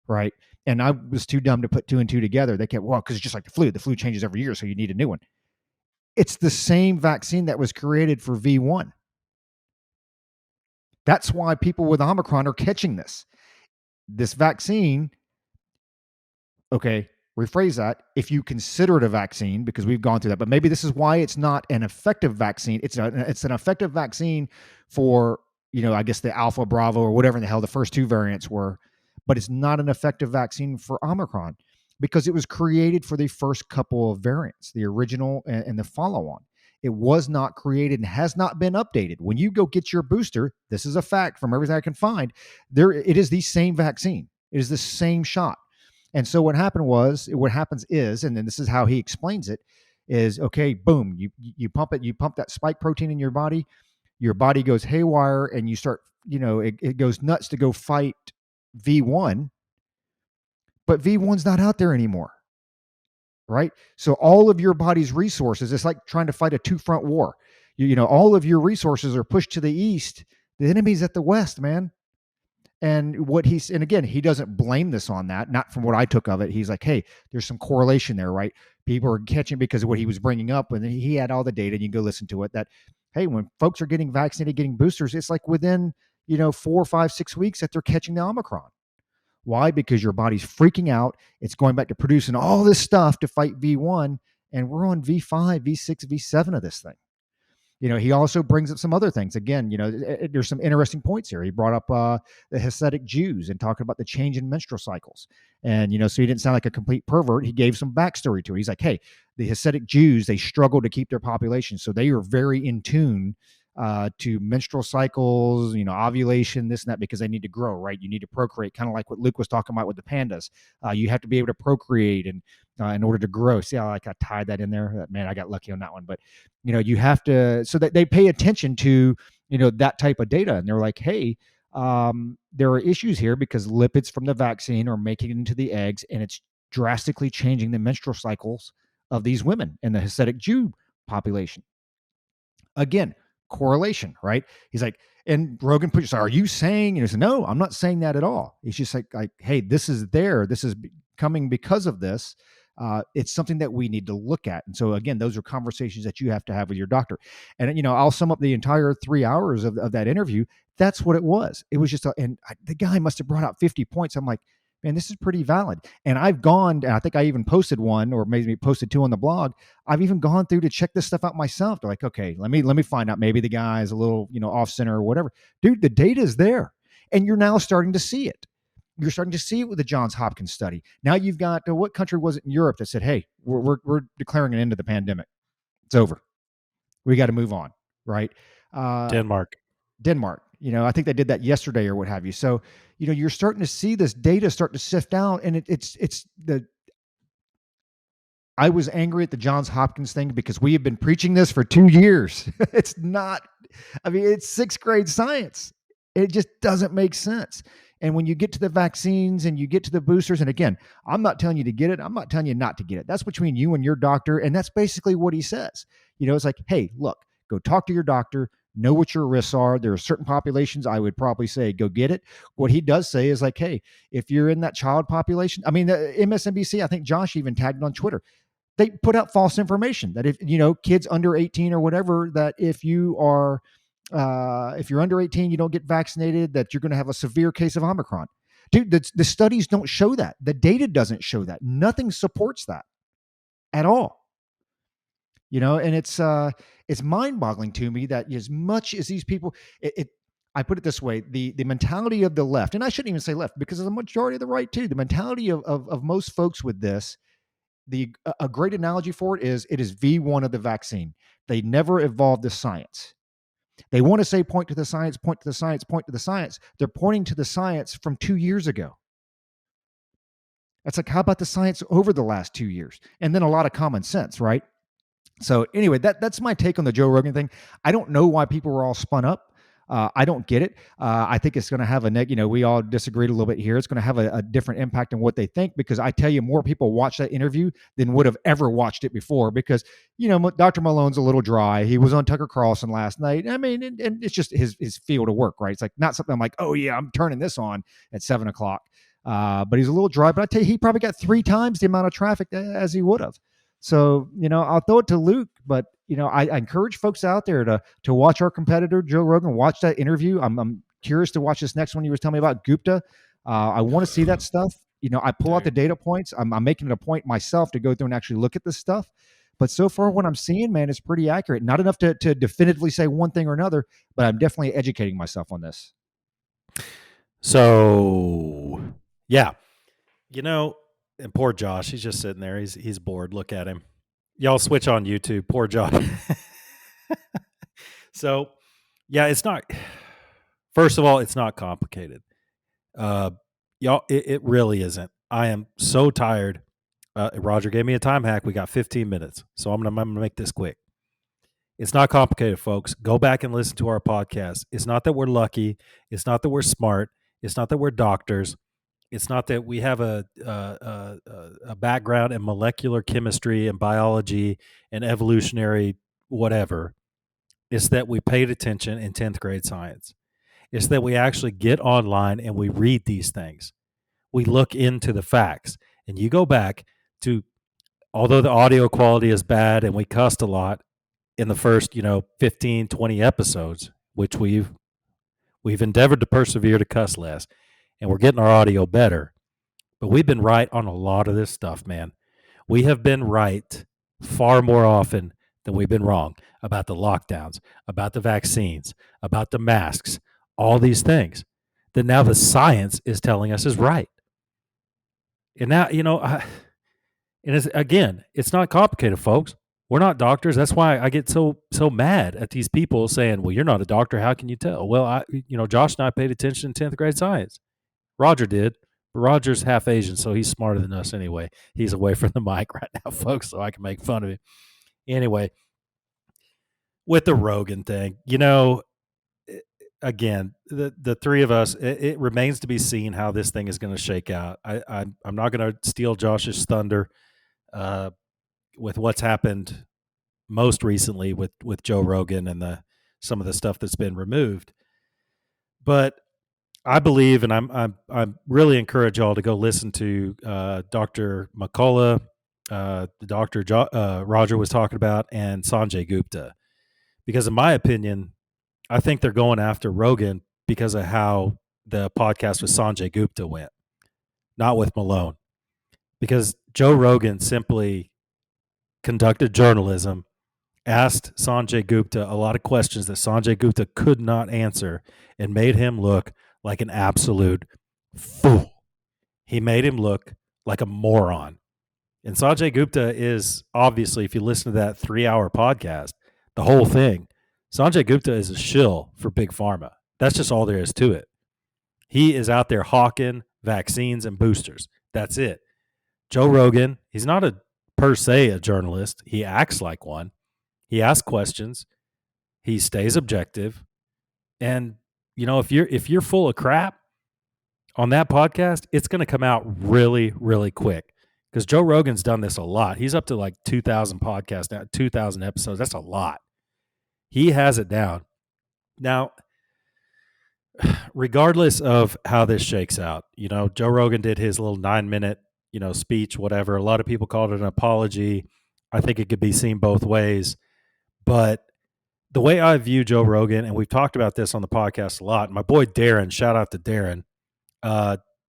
right? And I was too dumb to put two and two together. They kept, well, because it's just like the flu. The flu changes every year, so you need a new one. It's the same vaccine that was created for V1. That's why people with Omicron are catching this. This vaccine, okay, rephrase that. If you consider it a vaccine, because we've gone through that, but maybe this is why it's not an effective vaccine. It's an effective vaccine for, I guess the Alpha, Bravo, or whatever in the hell the first two variants were, but it's not an effective vaccine for Omicron because it was created for the first couple of variants, the original and the follow-on. It was not created and has not been updated. When you go get your booster, this is a fact from everything I can find, it is the same vaccine. It is the same shot. And so what happens is, and then this is how he explains it, is okay, boom, you pump that spike protein in your body goes haywire, and you start, it goes nuts to go fight V1, but V1's not out there anymore, right? So all of your body's resources, it's like trying to fight a two-front war. All of your resources are pushed to the east. The enemy's at the west, man. And and again, he doesn't blame this on that, not from what I took of it. He's like, hey, there's some correlation there, right? People are catching because of what he was bringing up, and he had all the data, and you can go listen to it, that, hey, when folks are getting vaccinated, getting boosters, it's like within, 4, 5, 6 weeks that they're catching the Omicron. Why? Because your body's freaking out. It's going back to producing all this stuff to fight V1, and we're on V5, V6, V7 of this thing. He also brings up some other things. Again, there's some interesting points here. He brought up the Hasidic Jews and talking about the change in menstrual cycles. And, so he didn't sound like a complete pervert. He gave some backstory to it. He's like, hey, the Hasidic Jews, they struggle to keep their population. So they are very in tune to menstrual cycles, ovulation, this and that, because they need to grow, right? You need to procreate, kind of like what Luke was talking about with the pandas. You have to be able to procreate and in order to grow. See how I tied that in there? Man, I got lucky on that one. But, you have to, so that they pay attention to, that type of data. And they're like, hey, there are issues here because lipids from the vaccine are making it into the eggs, and it's drastically changing the menstrual cycles of these women in the Hasidic Jew population. Again, correlation, right? He's like, and Rogan pushes, are you saying? And he said, no, I'm not saying that at all. He's just like, hey, this is coming because of this. It's something that we need to look at. And so again, those are conversations that you have to have with your doctor. And, I'll sum up the entire 3 hours of that interview. That's what it was. It was just, the guy must have brought out 50 points. I'm like, man, this is pretty valid. And I've gone, and I think I even posted one, or maybe posted two on the blog. I've even gone through to check this stuff out myself. They're like, okay, let me find out. Maybe the guy is a little, off center or whatever. Dude, the data is there, and you're now starting to see it. You're starting to see it with the Johns Hopkins study. Now you've got, what country was it in Europe that said, hey, we're declaring an end to the pandemic. It's over. We got to move on, right? Denmark. I think they did that yesterday or what have you. So, you're starting to see this data start to sift out, and I was angry at the Johns Hopkins thing because we have been preaching this for 2 years. It's 6th grade science. It just doesn't make sense. And when you get to the vaccines and you get to the boosters, and again, I'm not telling you to get it. I'm not telling you not to get it. That's between you and your doctor. And that's basically what he says. It's like, hey, look, go talk to your doctor, know what your risks are. There are certain populations I would probably say, go get it. What he does say is like, hey, if you're in that child population, the MSNBC, I think Josh even tagged on Twitter. They put out false information that if, kids under 18 or whatever, that if you're under 18, you don't get vaccinated, that you're going to have a severe case of Omicron. Dude, the studies don't show that. The data doesn't show that. Nothing supports that at all. And it's mind-boggling to me that as much as these people, I put it this way, the mentality of the left, and I shouldn't even say left because there's a majority of the right too. The mentality of most folks with this, a great analogy for it is V1 of the vaccine. They never evolved the science. They want to say point to the science, point to the science, point to the science. They're pointing to the science from 2 years ago. It's like, how about the science over the last 2 years? And then a lot of common sense, right? So anyway, that's my take on the Joe Rogan thing. I don't know why people were all spun up. I don't get it. I think it's going to have we all disagreed a little bit here. It's going to have a different impact on what they think, because I tell you, more people watch that interview than would have ever watched it before, because, Dr. Malone's a little dry. He was on Tucker Carlson last night. I mean, and it's just his field of work, right? It's like not something I'm like, oh yeah, I'm turning this on at 7:00. But he's a little dry, but I tell you, he probably got 3 times the amount of traffic as he would have. So, I'll throw it to Luke, but I encourage folks out there to watch our competitor, Joe Rogan, watch that interview. I'm curious to watch this next one you was telling me about, Gupta. I want to see that stuff. I pull out the data points. I'm making it a point myself to go through and actually look at this stuff. But so far, what I'm seeing, man, is pretty accurate. Not enough to definitively say one thing or another, but I'm definitely educating myself on this. So, yeah. And poor Josh, he's just sitting there. He's bored. Look at him. Y'all switch on YouTube. Poor Josh. So, yeah, it's not. First of all, it's not complicated. Y'all, it really isn't. I am so tired. Roger gave me a time hack. We got 15 minutes, so I'm gonna make this quick. It's not complicated, folks. Go back and listen to our podcast. It's not that we're lucky. It's not that we're smart. It's not that we're doctors. It's not that we have a background in molecular chemistry and biology and evolutionary whatever. It's that we paid attention in 10th grade science. It's that we actually get online and we read these things. We look into the facts. And you go back to, although the audio quality is bad and we cussed a lot in the first, 15, 20 episodes, which we've endeavored to persevere to cuss less, and we're getting our audio better. But we've been right on a lot of this stuff, man. We have been right far more often than we've been wrong about the lockdowns, about the vaccines, about the masks, all these things that now the science is telling us is right. And now, it's not complicated, folks. We're not doctors. That's why I get so mad at these people saying, well, you're not a doctor. How can you tell? Well, Josh and I paid attention in 10th grade science. Roger did. But Roger's half Asian, so he's smarter than us anyway. He's away from the mic right now, folks, so I can make fun of him. Anyway, with the Rogan thing, again, the three of us, it remains to be seen how this thing is going to shake out. I'm not going to steal Josh's thunder with what's happened most recently with Joe Rogan and some of the stuff that's been removed. But I believe, and I'm really encourage y'all to go listen to Dr. McCullough, the Dr. Roger was talking about, and Sanjay Gupta, because in my opinion, I think they're going after Rogan because of how the podcast with Sanjay Gupta went, not with Malone, because Joe Rogan simply conducted journalism, asked Sanjay Gupta a lot of questions that Sanjay Gupta could not answer, and made him look like an absolute fool. He made him look like a moron. And Sanjay Gupta is obviously, if you listen to that 3-hour podcast, the whole thing, Sanjay Gupta is a shill for Big Pharma. That's just all there is to it. He is out there hawking vaccines and boosters. That's it. Joe Rogan, he's not per se a journalist. He acts like one. He asks questions. He stays objective. And if you're full of crap on that podcast, it's going to come out really, really quick, because Joe Rogan's done this a lot. He's up to like 2,000 podcasts now, 2,000 episodes. That's a lot. He has it down. Now, regardless of how this shakes out, Joe Rogan did his little 9-minute, speech, whatever. A lot of people called it an apology. I think it could be seen both ways. But the way I view Joe Rogan, and we've talked about this on the podcast a lot, my boy Darren, shout out to Darren,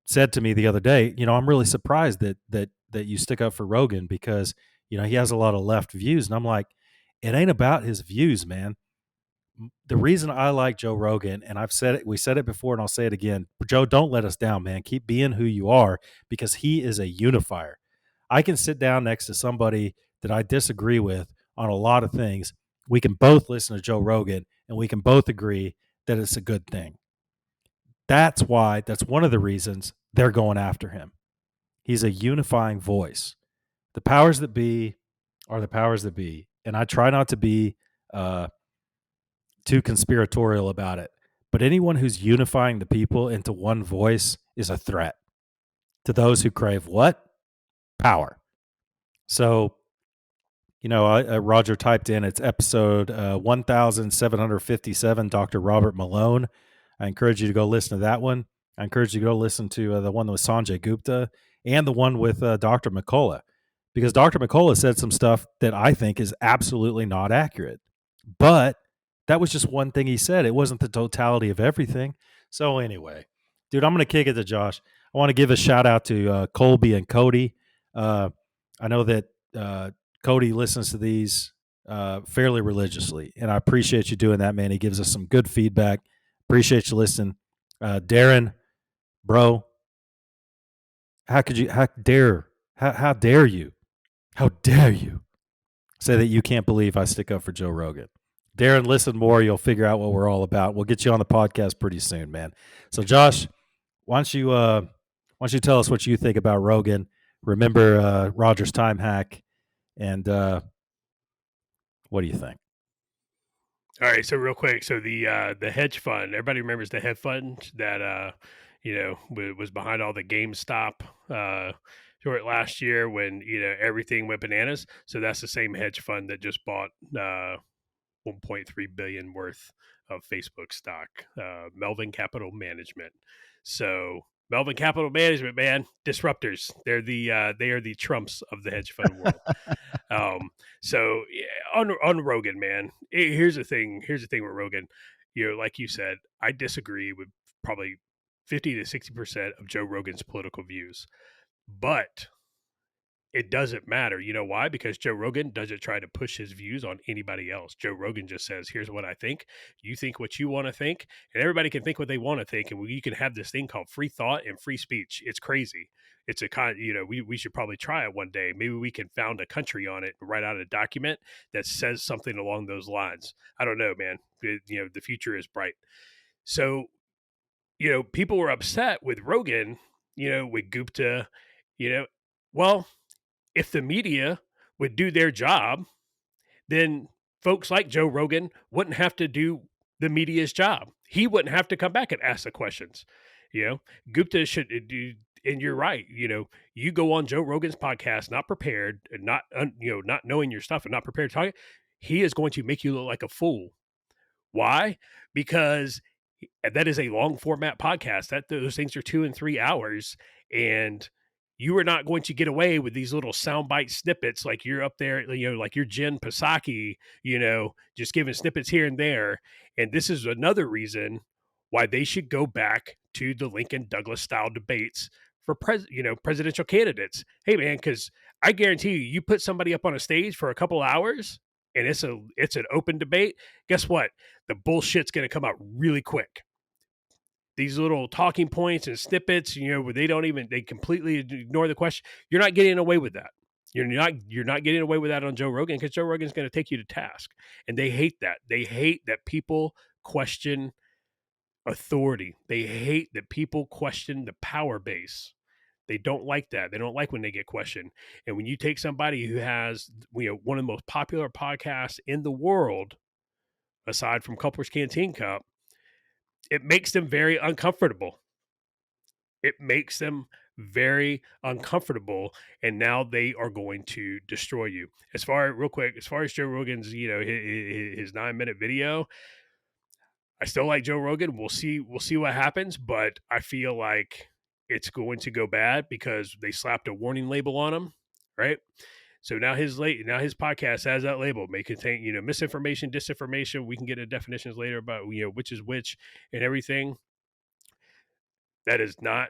said to me the other day, I'm really surprised that you stick up for Rogan, because, he has a lot of left views. And I'm like, it ain't about his views, man. The reason I like Joe Rogan, and we said it before and I'll say it again, Joe, don't let us down, man. Keep being who you are, because he is a unifier. I can sit down next to somebody that I disagree with on a lot of things, we can both listen to Joe Rogan and we can both agree that it's a good thing. That's one of the reasons they're going after him. He's a unifying voice. The powers that be are the powers that be. And I try not to be too conspiratorial about it. But anyone who's unifying the people into one voice is a threat to those who crave what? Power. So, Roger typed in, it's episode 1757, Dr. Robert Malone. I encourage you to go listen to that one. I encourage you to go listen to the one with Sanjay Gupta and the one with Dr. McCullough, because Dr. McCullough said some stuff that I think is absolutely not accurate. But that was just one thing he said. It wasn't the totality of everything. So anyway, dude, I'm going to kick it to Josh. I want to give a shout out to Colby and Cody. I know that Cody listens to these fairly religiously, and I appreciate you doing that, man. He gives us some good feedback. Appreciate you listening. Darren, bro, how dare you say that you can't believe I stick up for Joe Rogan? Darren, listen more. You'll figure out what we're all about. We'll get you on the podcast pretty soon, man. So, Josh, why don't you tell us what you think about Rogan? Remember Roger's time hack, and what do you think? All right, so real quick, so the hedge fund, everybody remembers the hedge fund that was behind all the GameStop short last year when everything went bananas. So that's the same hedge fund that just bought 1.3 billion worth of Facebook stock, Melvin Capital Management. So Melvin Capital Management, man, disruptors. They are the Trumps of the hedge fund world. So on Rogan, man, here's the thing. Here's the thing with Rogan. Like you said, I disagree with probably 50 to 60% of Joe Rogan's political views, but it doesn't matter. You know why? Because Joe Rogan doesn't try to push his views on anybody else. Joe Rogan just says, here's what I think. You think what you want to think, and everybody can think what they want to think. And you can have this thing called free thought and free speech. It's crazy. It's a kind, we should probably try it one day. Maybe we can found a country on it and write out a document that says something along those lines. I don't know, man. The future is bright. So, people were upset with Rogan, with Gupta, well, if the media would do their job, then folks like Joe Rogan wouldn't have to do the media's job. He wouldn't have to come back and ask the questions. Gupta should do, and you're right. You go on Joe Rogan's podcast not prepared and not knowing your stuff and not prepared to talk. He is going to make you look like a fool. Why? Because that is a long format podcast. That those things are 2 and 3 hours, and you are not going to get away with these little soundbite snippets like you're up there, like you're Jen Psaki, just giving snippets here and there. And this is another reason why they should go back to the Lincoln Douglas style debates for presidential candidates. Hey man, because I guarantee you put somebody up on a stage for a couple hours and it's an open debate. Guess what? The bullshit's going to come out really quick. These little talking points and snippets, where they completely ignore the question. You're not getting away with that. You're not getting away with that on Joe Rogan, because Joe Rogan's going to take you to task. And they hate that. They hate that people question authority. They hate that people question the power base. They don't like that. They don't like when they get questioned. And when you take somebody who has, one of the most popular podcasts in the world, aside from Culper's Canteen Cup, it makes them very uncomfortable. It makes them very uncomfortable, and now they are going to destroy you. As far as Joe Rogan's, his 9-minute video, I still like Joe Rogan. We'll see what happens, but I feel like it's going to go bad because they slapped a warning label on him, right? So now his podcast has that label, may contain misinformation, disinformation. We can get into definitions later about which is which and everything. That is not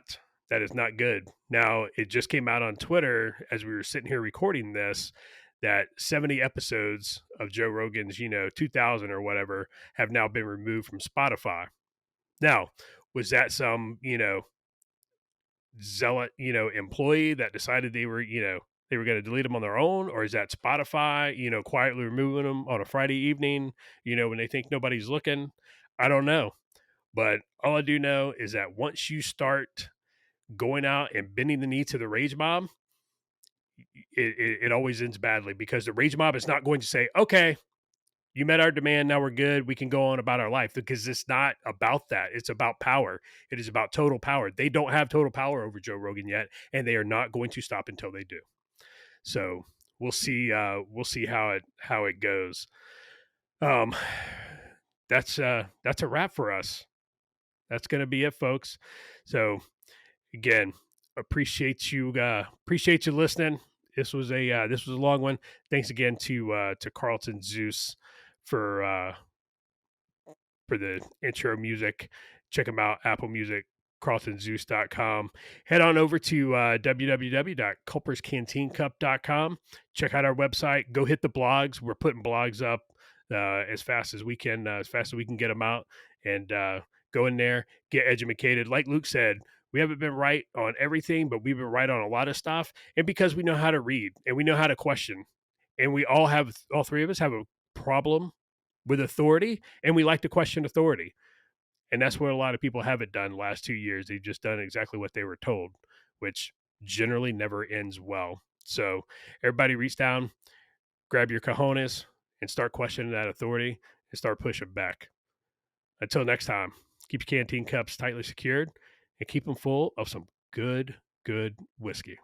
good. Now it just came out on Twitter as we were sitting here recording this that 70 episodes of Joe Rogan's 2000 or whatever have now been removed from Spotify. Now, was that some zealot employee that decided they were they were going to delete them on their own, or is that Spotify, quietly removing them on a Friday evening, when they think nobody's looking? I don't know. But all I do know is that once you start going out and bending the knee to the rage mob, it always ends badly, because the rage mob is not going to say, okay, you met our demand. Now we're good. We can go on about our life, because it's not about that. It's about power. It is about total power. They don't have total power over Joe Rogan yet, and they are not going to stop until they do. So we'll see. We'll see how it goes. Um, that's a wrap for us. That's going to be it, folks. So again, appreciate you listening. This was a long one. Thanks again to Carlton Zeus for the intro music. Check them out, Apple Music, carltonzeus.com. Head on over to www.culperscanteencup.com. Check out our website. Go hit the blogs. We're putting blogs up as fast as we can get them out. And go in there, get educated. Like Luke said, we haven't been right on everything, but we've been right on a lot of stuff. And because we know how to read and we know how to question, and all three of us have a problem with authority, and we like to question authority. And that's what a lot of people haven't done the last 2 years. They've just done exactly what they were told, which generally never ends well. So everybody reach down, grab your cojones, and start questioning that authority and start pushing back. Until next time, keep your canteen cups tightly secured and keep them full of some good whiskey.